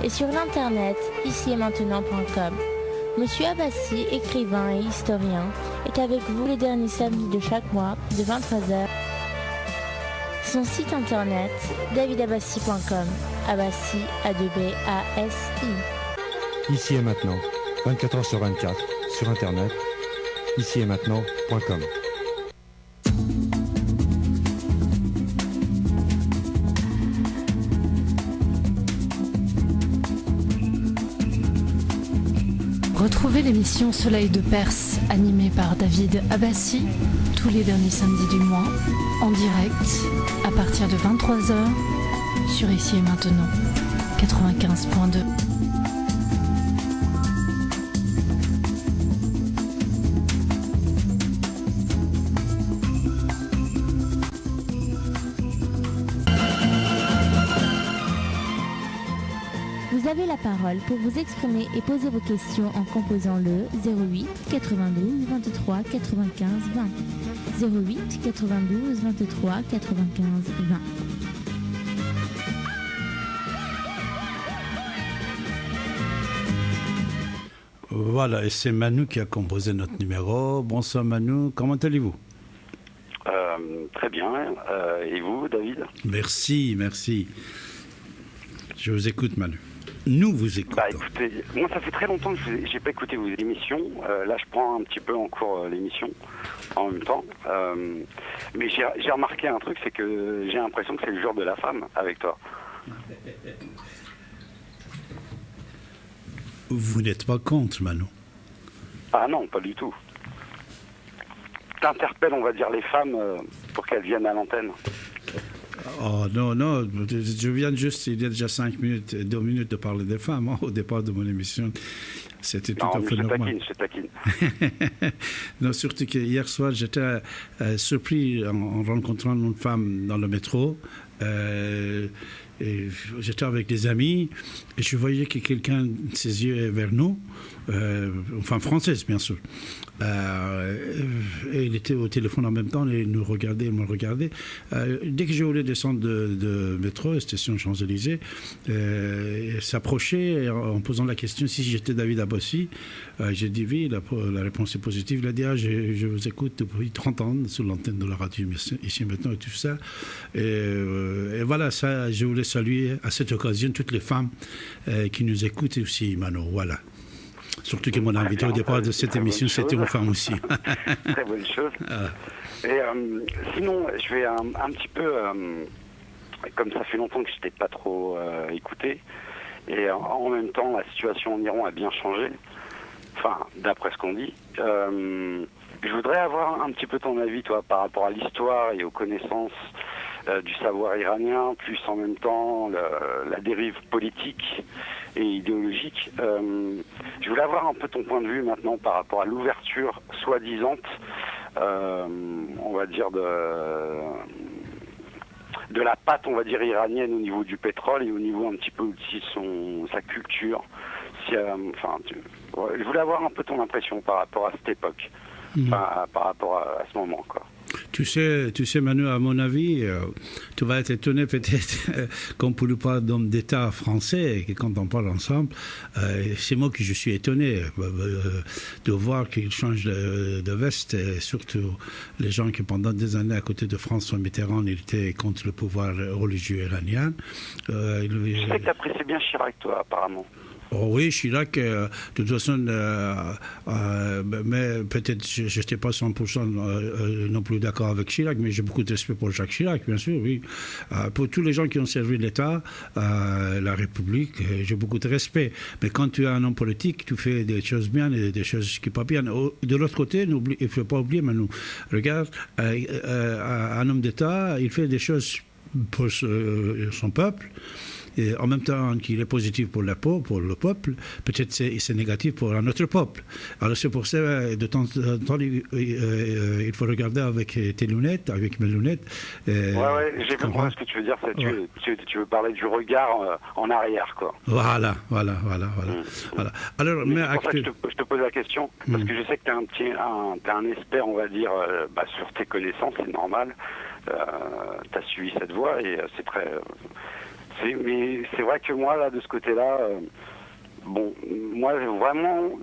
et sur l'internet ici et maintenant.com. Monsieur Abbassi, écrivain et historien, est avec vous les derniers samedis de chaque mois de 23h. Son site internet davidabbassi.com. Abbassi, A2B-A-S-I. Ici et maintenant, 24h/24, sur Internet, ici et maintenant.com. Retrouvez l'émission Soleil de Perse, animée par David Abbassi, tous les derniers samedis du mois, en direct, à partir de 23h, sur Ici et Maintenant, 95.2. Vous avez la parole pour vous exprimer et poser vos questions en composant le 08 92 23 95 20. 08 92 23 95 20. Voilà, et c'est Manu qui a composé notre numéro. Bonsoir Manu, comment allez-vous? Très bien. Et vous, David? Merci. Je vous écoute, Manu. Nous vous écoutons. Bah écoutez, moi ça fait très longtemps que j'ai pas écouté vos émissions. Là je prends un petit peu en cours l'émission en même temps. Mais j'ai remarqué un truc, c'est que j'ai l'impression que c'est le jour de la femme avec toi. Vous n'êtes pas contre, Manu? Ah non, pas du tout. T'interpelles, on va dire, les femmes pour qu'elles viennent à l'antenne. Oh non, je viens juste, il y a déjà 2 minutes de parler des femmes au départ de mon émission. C'était tout à fait normal. Je taquine. Non, surtout que hier soir, j'étais surpris en rencontrant une femme dans le métro. Et j'étais avec des amis et je voyais que quelqu'un, ses yeux vers nous, enfin française bien sûr. Et il était au téléphone en même temps et il nous regardait, il me regardait. Dès que je voulais descendre de métro, station Champs-Élysées, il s'approchait en posant la question si j'étais David Abbassi. J'ai dit oui, la réponse est positive. Il a dit je vous écoute depuis 30 ans sur l'antenne de la radio ici maintenant et tout ça. Et voilà, ça, je voulais saluer à cette occasion toutes les femmes qui nous écoutent aussi, Manu. Voilà. Surtout que mon invité au départ de cette émission, c'était une femme aussi. Très bonne chose. Et sinon, je vais un petit peu, comme ça fait longtemps que je n'étais pas trop écouté, et en même temps, la situation en Iran a bien changé, enfin, d'après ce qu'on dit. Je voudrais avoir un petit peu ton avis, toi, par rapport à l'histoire et aux connaissances du savoir iranien, plus en même temps la dérive politique et idéologique. Je voulais avoir un peu ton point de vue maintenant par rapport à l'ouverture soi-disant, on va dire de la pâte, on va dire iranienne au niveau du pétrole et au niveau un petit peu aussi sa culture. Je voulais avoir un peu ton impression par rapport à cette époque, par rapport à ce moment, quoi. Tu sais, Manu, à mon avis, tu vas être étonné peut-être, comme pour le pas d'hommes d'État français, que quand on parle ensemble, c'est moi que je suis étonné de voir qu'ils changent de veste, et surtout les gens qui pendant des années à côté de François Mitterrand, ils étaient contre le pouvoir religieux iranien. Je sais que tu apprécies bien Chirac, toi, apparemment. Oh oui, Chirac, de toute façon, mais peut-être je n'étais pas 100% non plus d'accord avec Chirac, mais j'ai beaucoup de respect pour Jacques Chirac, bien sûr, oui. Pour tous les gens qui ont servi l'État, la République, j'ai beaucoup de respect. Mais quand tu es un homme politique, tu fais des choses bien et des choses qui ne sont pas bien. De l'autre côté, il ne faut pas oublier, Manu, regarde, un homme d'État, il fait des choses pour son peuple. Et en même temps qu'il est positif pour le peuple, peut-être c'est négatif pour un autre peuple. Alors c'est pour ça, de temps en temps, il faut regarder avec tes lunettes, avec mes lunettes. Ouais, j'ai compris ce que tu veux dire. Tu veux parler du regard en arrière, quoi. Voilà. Alors, mais c'est pour ça que je te pose la question, parce que je sais que t'es un expert, on va dire, sur tes connaissances, c'est normal. T'as suivi cette voie et c'est très... Mais c'est vrai que moi, là, de ce côté-là, moi, vraiment,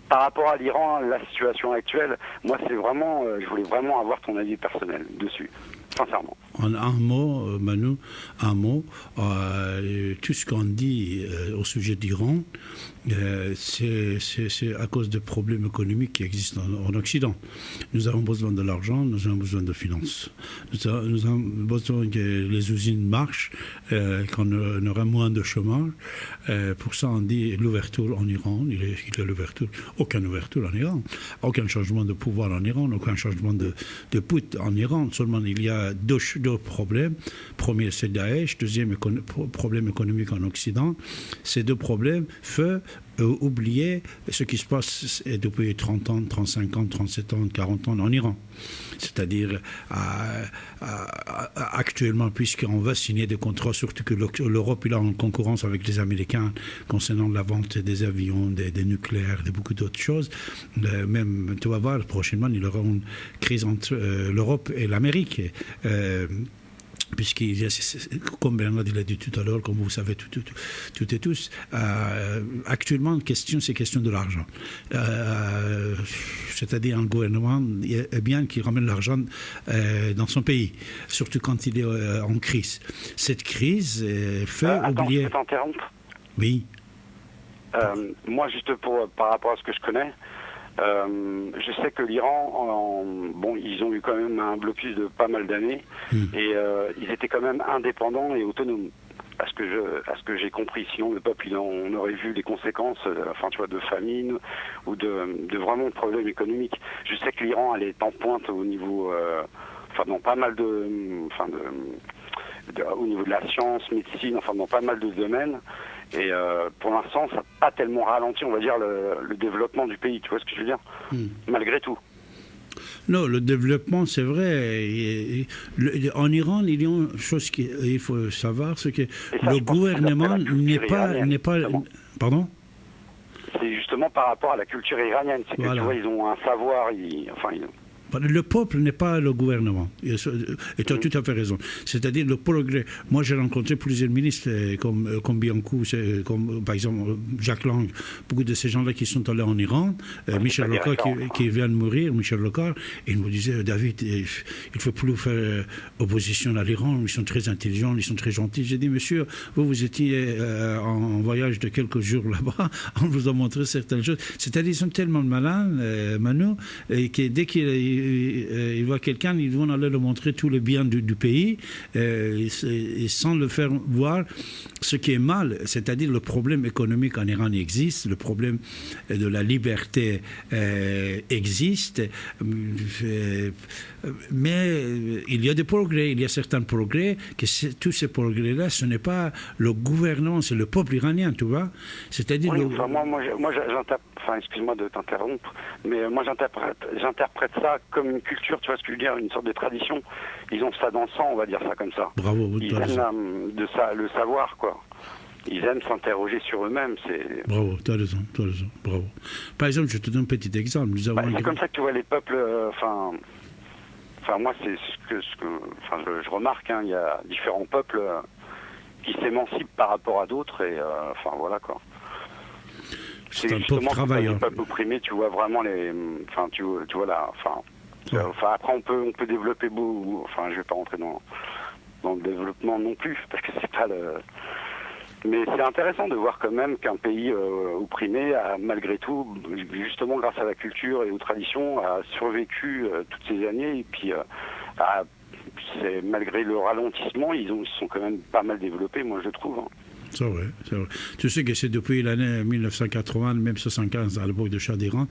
par rapport à l'Iran, la situation actuelle, moi, c'est vraiment, je voulais vraiment avoir ton avis personnel dessus, sincèrement. En un mot, Manu, tout ce qu'on dit au sujet d'Iran, c'est à cause des problèmes économiques qui existent en Occident. Nous avons besoin de l'argent, nous avons besoin de finances. Nous avons besoin que les usines marchent, qu'on aura moins de chômage. Pour ça, on dit l'ouverture en Iran. Il y a l'ouverture, aucune ouverture en Iran, aucun changement de pouvoir en Iran, aucun changement de put en Iran. Seulement, il y a deux problèmes. Premier, c'est Daesh. Deuxième, problème économique en Occident. Ces deux problèmes font oublier ce qui se passe depuis 30 ans, 35 ans, 37 ans, 40 ans en Iran. C'est-à-dire, actuellement, puisqu'on va signer des contrats, surtout que l'Europe est en concurrence avec les Américains concernant la vente des avions, des nucléaires, de beaucoup d'autres choses. Même, tu vas voir, prochainement, il y aura une crise entre l'Europe et l'Amérique. puisqu'il y a, comme Bernard l'a dit tout à l'heure, comme vous savez toutes et tous, actuellement, c'est question de l'argent. C'est-à-dire un gouvernement bien qui ramène l'argent dans son pays, surtout quand il est en crise. Cette crise fait oublier... Je peux t'interrompre ? Oui. Moi, juste par rapport à ce que je connais, je sais que l'Iran, ils ont eu quand même un blocus de pas mal d'années et ils étaient quand même indépendants et autonomes, à ce que j'ai compris. Sinon, le peuple, on aurait vu les conséquences, de famine ou de vraiment de problèmes économiques. Je sais que l'Iran, elle est en pointe au niveau, dans pas mal au niveau de la science, médecine, dans pas mal de domaines. Et pour l'instant, ça n'a pas tellement ralenti, on va dire, le développement du pays. Tu vois ce que je veux dire ? Malgré tout. Non, le développement, c'est vrai. En Iran, il y a une chose qu'il faut savoir, c'est que le gouvernement n'est pas... Pardon ? C'est justement par rapport à la culture iranienne. C'est que, tu vois, ils ont un savoir... Le peuple n'est pas le gouvernement. Et tu as tout à fait raison. C'est-à-dire le progrès. Moi, j'ai rencontré plusieurs ministres comme Biancou, comme par exemple Jacques Lang, beaucoup de ces gens-là qui sont allés en Iran. Michel Rocard qui vient de mourir, Michel Rocard, il me disait, David, il ne faut plus faire opposition à l'Iran. Ils sont très intelligents, ils sont très gentils. J'ai dit, monsieur, vous étiez en voyage de quelques jours là-bas, on vous a montré certaines choses. C'est-à-dire, ils sont tellement malins, Manu, et que dès qu'ils voient quelqu'un, ils vont aller leur montrer tout le bien du pays et sans le faire voir ce qui est mal, c'est-à-dire le problème économique en Iran existe, le problème de la liberté existe, mais il y a des progrès, il y a certains progrès, tous ces progrès-là, ce n'est pas le gouvernement, c'est le peuple iranien, tu vois. C'est-à-dire... Oui, moi j'interprète, excuse-moi de t'interrompre, mais moi j'interprète ça comme une culture, tu vois ce que je veux dire, une sorte de tradition. Ils ont ça dans le sang, on va dire ça comme ça. Bravo, ils aiment le savoir, quoi. Ils aiment s'interroger sur eux-mêmes. Bravo, tu as raison, bravo. Par exemple, je te donne un petit exemple. C'est comme ça que tu vois les peuples, moi, c'est ce que je remarque, il y a différents peuples qui s'émancipent par rapport à d'autres, et voilà, quoi. C'est un peuple travailleur. Les peuples opprimés, tu vois vraiment tu vois là, après on peut développer beaucoup, je vais pas rentrer dans le développement non plus, parce que c'est pas le... Mais c'est intéressant de voir quand même qu'un pays opprimé a, malgré tout, justement grâce à la culture et aux traditions, a survécu toutes ces années, et puis malgré le ralentissement, ils sont quand même pas mal développés, moi je trouve. C'est vrai. Tu sais que c'est depuis l'année 1980, même 75, à l'époque de Shah d'Iran,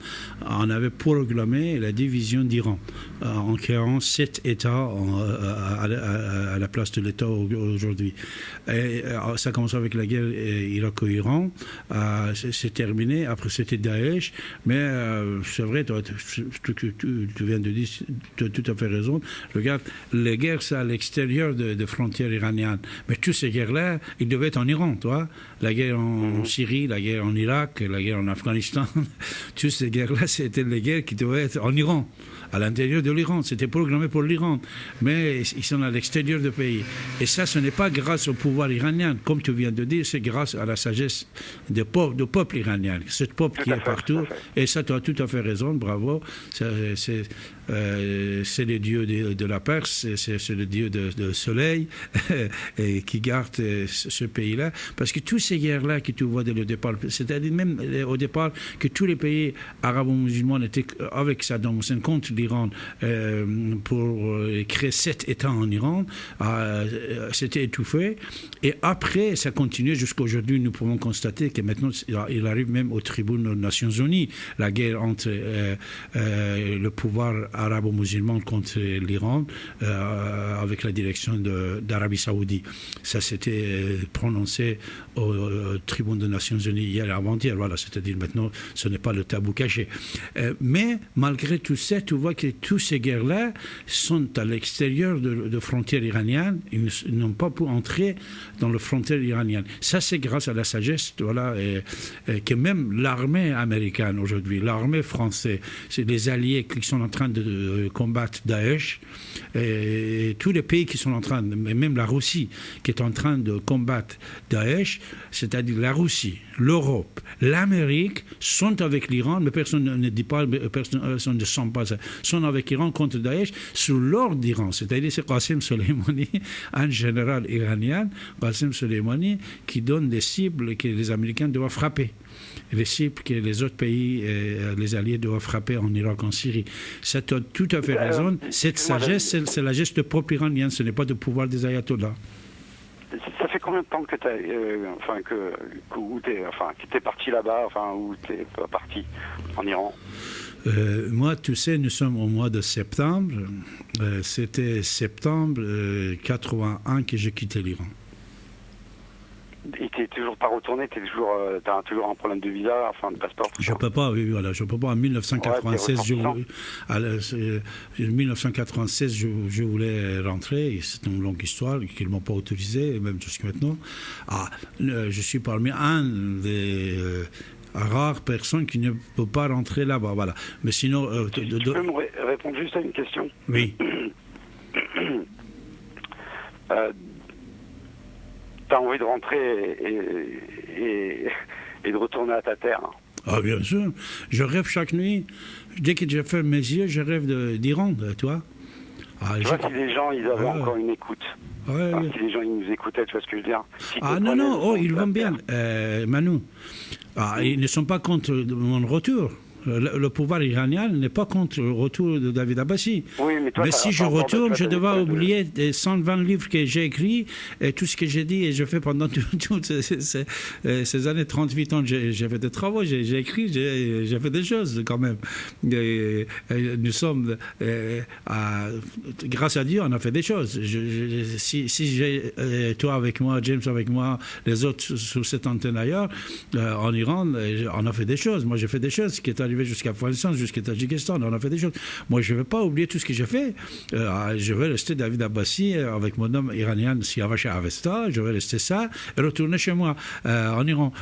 on avait proclamé la division d'Iran, en créant 7 États à la place de l'État aujourd'hui. Et ça commence avec la guerre irako-Iran, c'est terminé, après c'était Daesh, mais c'est vrai, tu viens de dire, tu as tout à fait raison. Regarde, les guerres, c'est à l'extérieur des frontières iraniennes, mais toutes ces guerres-là, ils devaient être en Iran. Toi, la guerre en Syrie, la guerre en Irak, la guerre en Afghanistan, toutes ces guerres-là, c'était les guerres qui devaient être en Iran, à l'intérieur de l'Iran. C'était programmé pour l'Iran, mais ils sont à l'extérieur du pays. Et ça, ce n'est pas grâce au pouvoir iranien, comme tu viens de dire, c'est grâce à la sagesse du peuple iranien, ce peuple qui est partout. Et ça, tu as tout à fait raison, bravo. C'est le dieu de la Perse, c'est le dieu de soleil et qui garde ce pays-là. Parce que toutes ces guerres-là que tu vois dès le départ, c'est-à-dire même au départ que tous les pays arabo-musulmans étaient avec Saddam Hussein contre l'Iran pour créer 7 États en Iran, c'était étouffé. Et après, ça continue jusqu'à aujourd'hui. Nous pouvons constater que maintenant, il arrive même aux tribunaux des Nations Unies, la guerre entre le pouvoir arabo-musulman contre l'Iran avec la direction d'Arabie Saoudite. Ça s'était prononcé déclaré au tribunal des Nations Unies hier avant-hier. Voilà, c'est-à-dire maintenant, ce n'est pas le tabou caché. Mais malgré tout ça, tu vois que toutes ces guerres-là sont à l'extérieur de frontières iraniennes. Ils n'ont pas pu entrer dans les frontières iraniennes. Ça, c'est grâce à la sagesse, voilà, que même l'armée américaine aujourd'hui, l'armée française, c'est les alliés qui sont en train de combattre Daesh, et tous les pays qui sont en train, même la Russie, qui est en train de combattre Daesh, c'est-à-dire la Russie, l'Europe, l'Amérique, sont avec l'Iran, mais personne ne dit pas, personne ne sent pas ça, sont avec l'Iran contre Daesh, sous l'ordre d'Iran. C'est-à-dire c'est Qasem Soleimani, un général iranien, Qasem Soleimani, qui donne des cibles que les Américains doivent frapper. Les cibles que les autres pays, les alliés doivent frapper en Irak, en Syrie. Ça, tu as tout à fait raison. Cette sagesse, c'est la geste propre iranienne, ce n'est pas le pouvoir des ayatollahs. Ça fait combien de temps que tu es parti là-bas, où tu es parti en Iran? Moi, tu sais, nous sommes au mois de septembre. C'était septembre 81 que j'ai quitté l'Iran. Et tu n'es toujours pas retourné, tu as toujours un problème de visa, de passeport? Je peux pas, oui, voilà, je peux pas. En 1996, je voulais rentrer, et c'est une longue histoire qu'ils ne m'ont pas autorisé, même jusqu'à maintenant. Je suis parmi un des rares personnes qui ne peut pas rentrer là-bas, voilà. Mais sinon... tu peux me répondre juste à une question? Oui. Tu as envie de rentrer et de retourner à ta terre? Ah, bien sûr. Je rêve chaque nuit. Dès que je ferme mes yeux, je rêve d'Iran, toi. Tu vois, si les gens, ils avaient encore une écoute. Ouais. Si les gens, ils nous écoutaient, tu vois ce que je veux dire? Non, ils vont bien, Manu. Ils ne sont pas contre mon retour. Le pouvoir iranien n'est pas contre le retour de David Abbassi. Oui, mais si je retourne, je devrais oublier les 120 livres que j'ai écrits et tout ce que j'ai dit et je fais pendant toutes ces années, 38 ans. J'ai fait des travaux, j'ai écrit, j'ai fait des choses quand même. Nous sommes, grâce à Dieu, on a fait des choses. Si j'ai toi avec moi, James avec moi, les autres sur cette antenne ailleurs, en Iran, on a fait des choses. Moi, j'ai fait des choses qui étaient arrivé jusqu'à Afghanistan, jusqu'à Tadjikistan, on a fait des choses. Moi, je ne vais pas oublier tout ce que j'ai fait. Je vais rester David Abbassi avec mon homme iranien Siavash Avesta, je vais rester ça et retourner chez moi en Iran.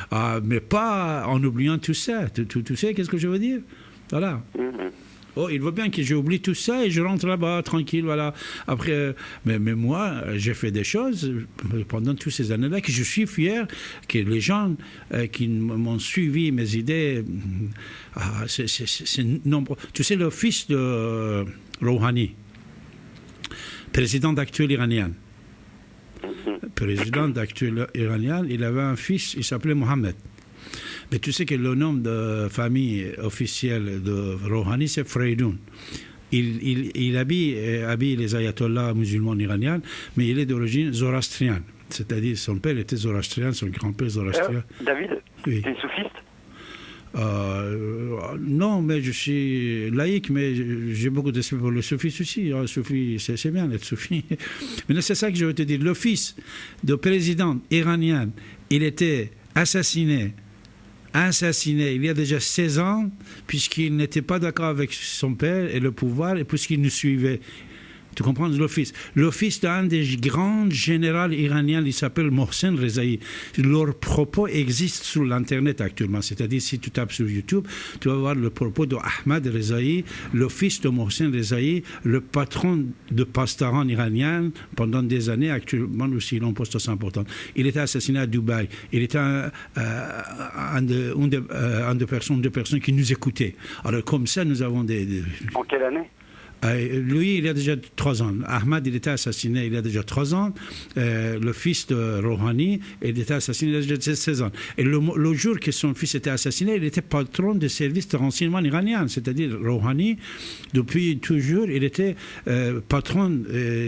Mais pas en oubliant tout ça. Tu sais qu'est-ce que je veux dire? Voilà. Il veut bien que j'oublie tout ça et je rentre là-bas, tranquille, voilà. Après, mais moi, j'ai fait des choses pendant toutes ces années-là que je suis fier que les gens qui m'ont suivi, mes idées, c'est nombreux. Tu sais, le fils de Rouhani, président actuel iranien, il avait un fils, il s'appelait Mohamed. Mais tu sais que le nom de famille officielle de Rouhani, c'est Freidoun. Il habille les ayatollahs musulmans iraniens, mais il est d'origine zoroastrienne. C'est-à-dire son père était zoroastrien, son grand-père zoroastrien. David, oui. Tu es soufiste? Non, mais je suis laïque, mais j'ai beaucoup de respect pour le soufisme aussi. Soufi, c'est bien d'être soufi. Mais c'est ça que je veux te dire. Le fils du président iranien, il était assassiné il y a déjà 16 ans, puisqu'il n'était pas d'accord avec son père et le pouvoir, et puisqu'il nous suivait. Tu comprends? Le fils d'un des grands généraux iraniens, il s'appelle Mohsen Rezaï. Leurs propos existent sur l'Internet actuellement. C'est-à-dire, si tu tapes sur YouTube, tu vas voir le propos d'Ahmad Rezaï, le fils de Mohsen Rezaï, le patron de Pastaran iranien pendant des années, actuellement aussi, il a un poste assez important. Il était assassiné à Dubaï. Il était une des personnes qui nous écoutaient. Alors, comme ça, nous avons des... En quelle année? Lui, il y a déjà 3 ans. Ahmad, il était assassiné il y a déjà 3 ans. Le fils de Rouhani, il était assassiné il y a déjà 16 ans. Et le jour que son fils était assassiné, il était patron des services de renseignement iranien. C'est-à-dire, Rouhani, depuis toujours, il était patron,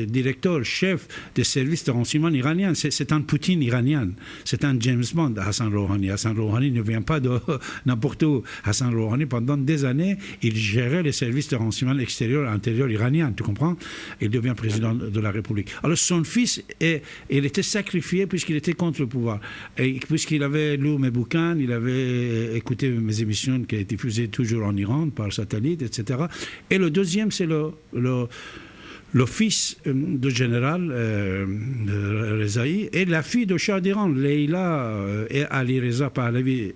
directeur, chef des services de renseignement iranien. C'est un Poutine iranien. C'est un James Bond, Hassan Rouhani. Hassan Rouhani ne vient pas de n'importe où. Hassan Rouhani, pendant des années, il gérait les services de renseignement extérieur en l'intérieur iranien, tu comprends? Il devient président de la République. Alors son fils, il était sacrifié puisqu'il était contre le pouvoir. Et puisqu'il avait lu mes bouquins, il avait écouté mes émissions qui étaient diffusées toujours en Iran par satellite, etc. Et le deuxième, c'est le fils du général Rezaï et la fille de Shah d'Iran, Leïla et Ali Reza Pahlavi.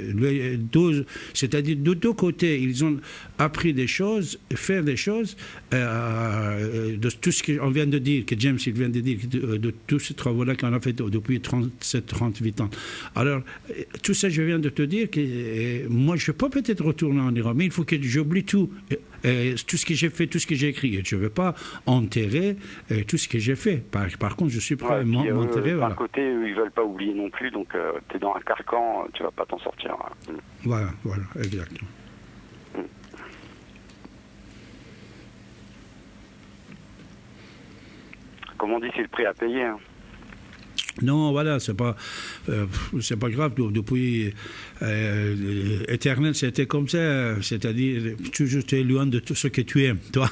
C'est-à-dire de deux côtés, ils ont appris des choses, fait des choses, de tout ce qu'on vient de dire, que James il vient de dire, de tous ces travaux-là qu'on a fait depuis 37-38 ans. Alors, tout ça, je viens de te dire que moi, je peux peut-être retourner en Iran, mais il faut que j'oublie tout. Tout ce que j'ai fait, tout ce que j'ai écrit. Je ne veux pas enterrer tout ce que j'ai fait. Par contre, je suis prêt à m'enterrer. D'un côté, ils ne veulent pas oublier non plus, donc tu es dans un carcan, tu ne vas pas t'en sortir. Voilà, exactement. Comme on dit, c'est le prix à payer. Hein. Non, voilà, c'est pas grave. Depuis éternel, c'était comme ça. C'est-à-dire, toujours tu es loin de tout ce que tu aimes, toi.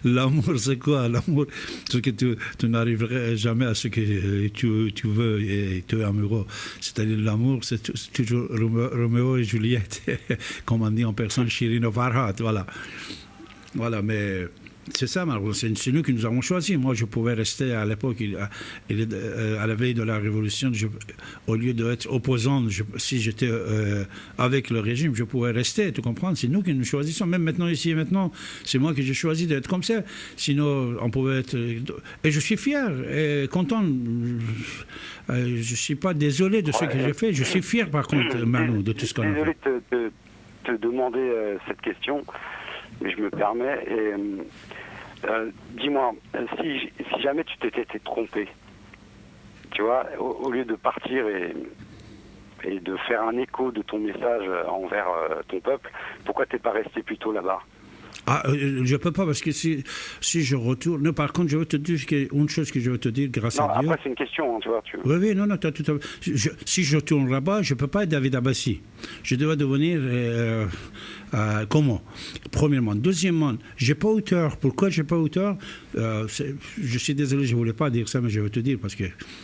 L'amour, c'est quoi? L'amour, c'est que tu n'arriverais jamais à ce que tu veux et tu es amoureux. C'est-à-dire, l'amour, c'est toujours Roméo et Juliette. Comme on dit en personne, Chirino Farhat, voilà. Voilà, mais... C'est ça, c'est nous qui nous avons choisi. Moi, je pouvais rester à l'époque, à la veille de la Révolution, au lieu d'être opposant, si j'étais avec le régime, je pouvais rester, tu comprends? C'est nous qui nous choisissons. Même maintenant, ici et maintenant, c'est moi que j'ai choisi d'être comme ça. Sinon, on pouvait être... Et je suis fier et content. Je ne suis pas désolé de ce que j'ai fait. Je suis fier, par contre, Manu, de tout ce qu'on a fait. Désolé de te demander cette question, mais je me permets. Dis-moi, si jamais tu t'étais trompé, tu vois, au lieu de partir et de faire un écho de ton message envers ton peuple, pourquoi t'es pas resté plutôt là-bas? Je peux pas, parce que si je retourne... Non, par contre, je veux te dire une chose que je veux te dire, grâce à Dieu... Après, c'est une question, hein, tu vois. Oui, non, tu as tout à fait... Si je retourne là-bas, je ne peux pas être David Abbassi. Je dois devenir... comment? Premièrement. Deuxièmement, je n'ai pas auteur. Pourquoi je n'ai pas auteur? Je suis désolé, je ne voulais pas dire ça, mais je veux te dire, parce que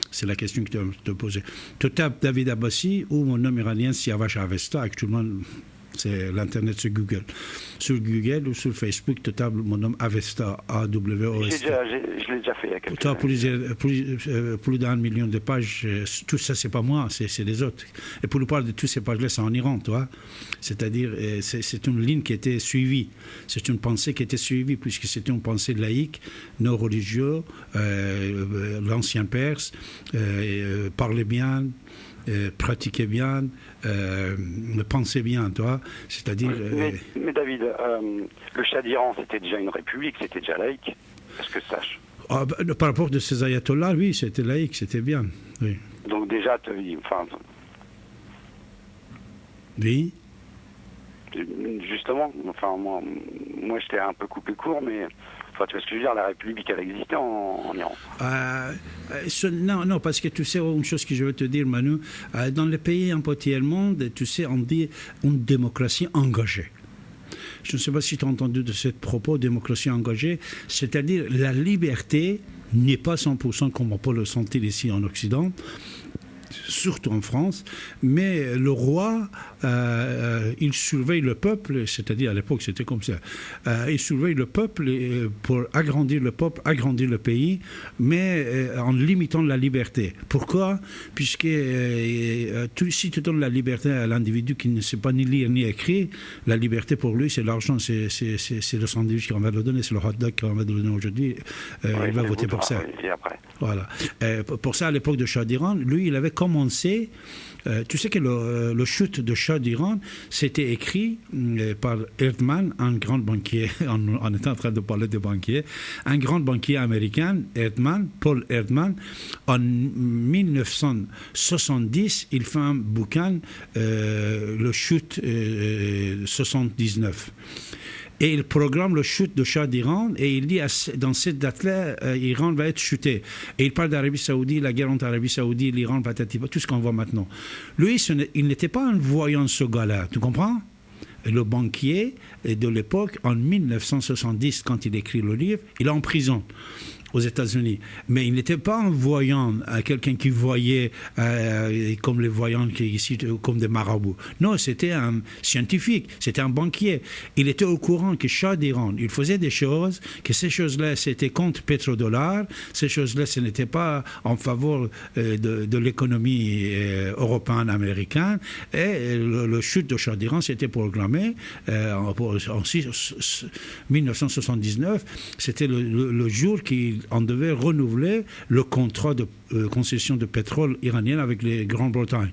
c'est la question que tu te posais. Tu tapes David Abbassi ou mon nom iranien, Siavash Avesta, actuellement... C'est l'Internet sur Google. Sur Google ou sur Facebook, tu tapes mon nom Avesta, A-W-O-S-T. Je l'ai déjà fait il y a quelques années. Plus d'1 million de pages. Tout ça, c'est pas moi, c'est les autres. Et pour le part de toutes ces pages-là, c'est en Iran, tu vois. C'est-à-dire, c'est une ligne qui était suivie. C'est une pensée qui était suivie, puisque c'était une pensée laïque, non religieuse, l'ancien Perse, parlait bien, pratiquait bien, pensait bien, toi. C'est-à-dire... Mais David, le Shah d'Iran, c'était déjà une république, c'était déjà laïque, est-ce que je sache? Par rapport de ces ayatollahs, oui, c'était laïque, c'était bien. Oui. Donc déjà, oui. Justement, moi j'étais un peu coupé court, mais... tu vois ce que je veux dire, la République, elle existait en Iran. Non, parce que tu sais, une chose que je veux te dire, Manu, dans les pays un peu tiers monde, tu sais, on dit une démocratie engagée. Je ne sais pas si tu as entendu de ce propos, démocratie engagée, c'est-à-dire la liberté n'est pas 100% comme on peut le sentir ici en Occident, surtout en France, mais le roi, il surveille le peuple, c'est-à-dire à l'époque c'était comme ça, il surveille le peuple pour agrandir le peuple, agrandir le pays, mais en limitant la liberté. Pourquoi? Puisque si tu donnes la liberté à l'individu qui ne sait pas ni lire ni écrire, la liberté pour lui c'est l'argent, c'est le sandwich qu'on va le donner, c'est le hot dog qu'on va le donner aujourd'hui, il va voter pour ça. Et après. Voilà. Pour ça, à l'époque de Shah d'Iran, lui, il avait commencé... tu sais que le chute de Shah d'Iran, c'était écrit par Erdman, un grand banquier, on était en train de parler de banquier, un grand banquier américain, Paul Erdman, en 1970, il fait un bouquin, le chute 79. Et il programme le chute de Shah d'Iran et il dit dans cette date-là, l'Iran va être chuté. Et il parle d'Arabie Saoudite, la guerre entre Arabie Saoudite, l'Iran, patati, tout ce qu'on voit maintenant. Lui, il n'était pas un voyant, ce gars-là, tu comprends? le banquier de l'époque, en 1970, quand il écrit le livre, il est en prison aux États-Unis. Mais il n'était pas un voyant, quelqu'un qui voyait comme les voyants ici, comme des marabouts. Non, c'était un scientifique, c'était un banquier. Il était au courant que Shah d'Iran, il faisait des choses, que ces choses-là, c'était contre pétrodollar, ces choses-là, ce n'était pas en faveur de l'économie européenne, américaine. Et le chute de Shah d'Iran, c'était programmé en 1979. C'était le jour on devait renouveler le contrat de concession de pétrole iranien avec les Grande-Bretagne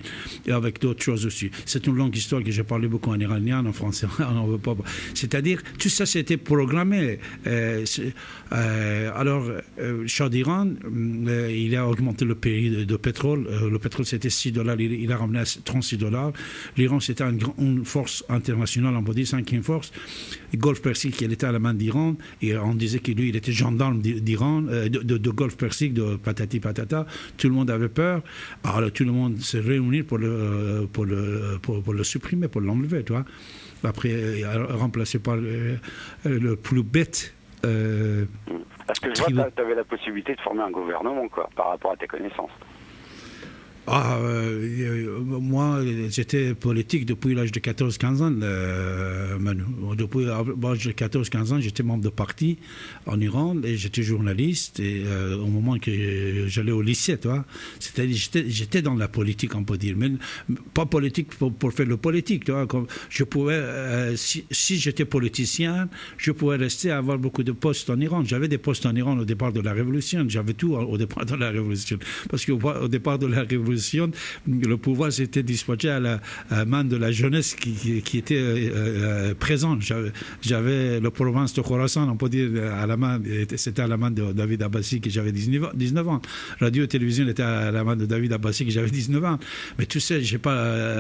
et avec d'autres choses aussi. C'est une longue histoire que j'ai parlé beaucoup en iranien, en français, on veut pas. C'est-à-dire, tout ça c'était programmé. Alors, Shah d'Iran, il a augmenté le prix de pétrole. Le pétrole c'était $6, il a ramené à $36. L'Iran c'était une force internationale, on peut dire, 5e force. Le Golfe Persique, il était à la main d'Iran et on disait que lui, il était gendarme d'Iran, de Golfe Persique, de patati patata. Tout le monde avait peur. Alors tout le monde s'est réuni pour le supprimer, pour l'enlever, tu vois. Après, remplacé par le plus bête. Parce que je vois que tu avais la possibilité de former un gouvernement, quoi, par rapport à tes connaissances. Moi, j'étais politique depuis l'âge de 14-15 ans, Manu. Depuis l'âge de 14-15 ans, j'étais membre de parti en Iran et j'étais journaliste. Et au moment que j'allais au lycée, toi, j'étais dans la politique, on peut dire, mais pas politique pour faire le politique. Tu vois, comme je pouvais, si j'étais politicien, je pouvais rester à avoir beaucoup de postes en Iran. J'avais des postes en Iran au départ de la Révolution. J'avais tout au départ de la Révolution. Parce qu'au départ de la Révolution, le pouvoir s'était dispatché à la main de la jeunesse qui était présente. J'avais la province de Khorasan, on peut dire, à la main, c'était à la main de David Abbasi que j'avais 19 ans. Radio et télévision était à la main de David Abbasi que j'avais 19 ans. Mais tu sais, j'ai pas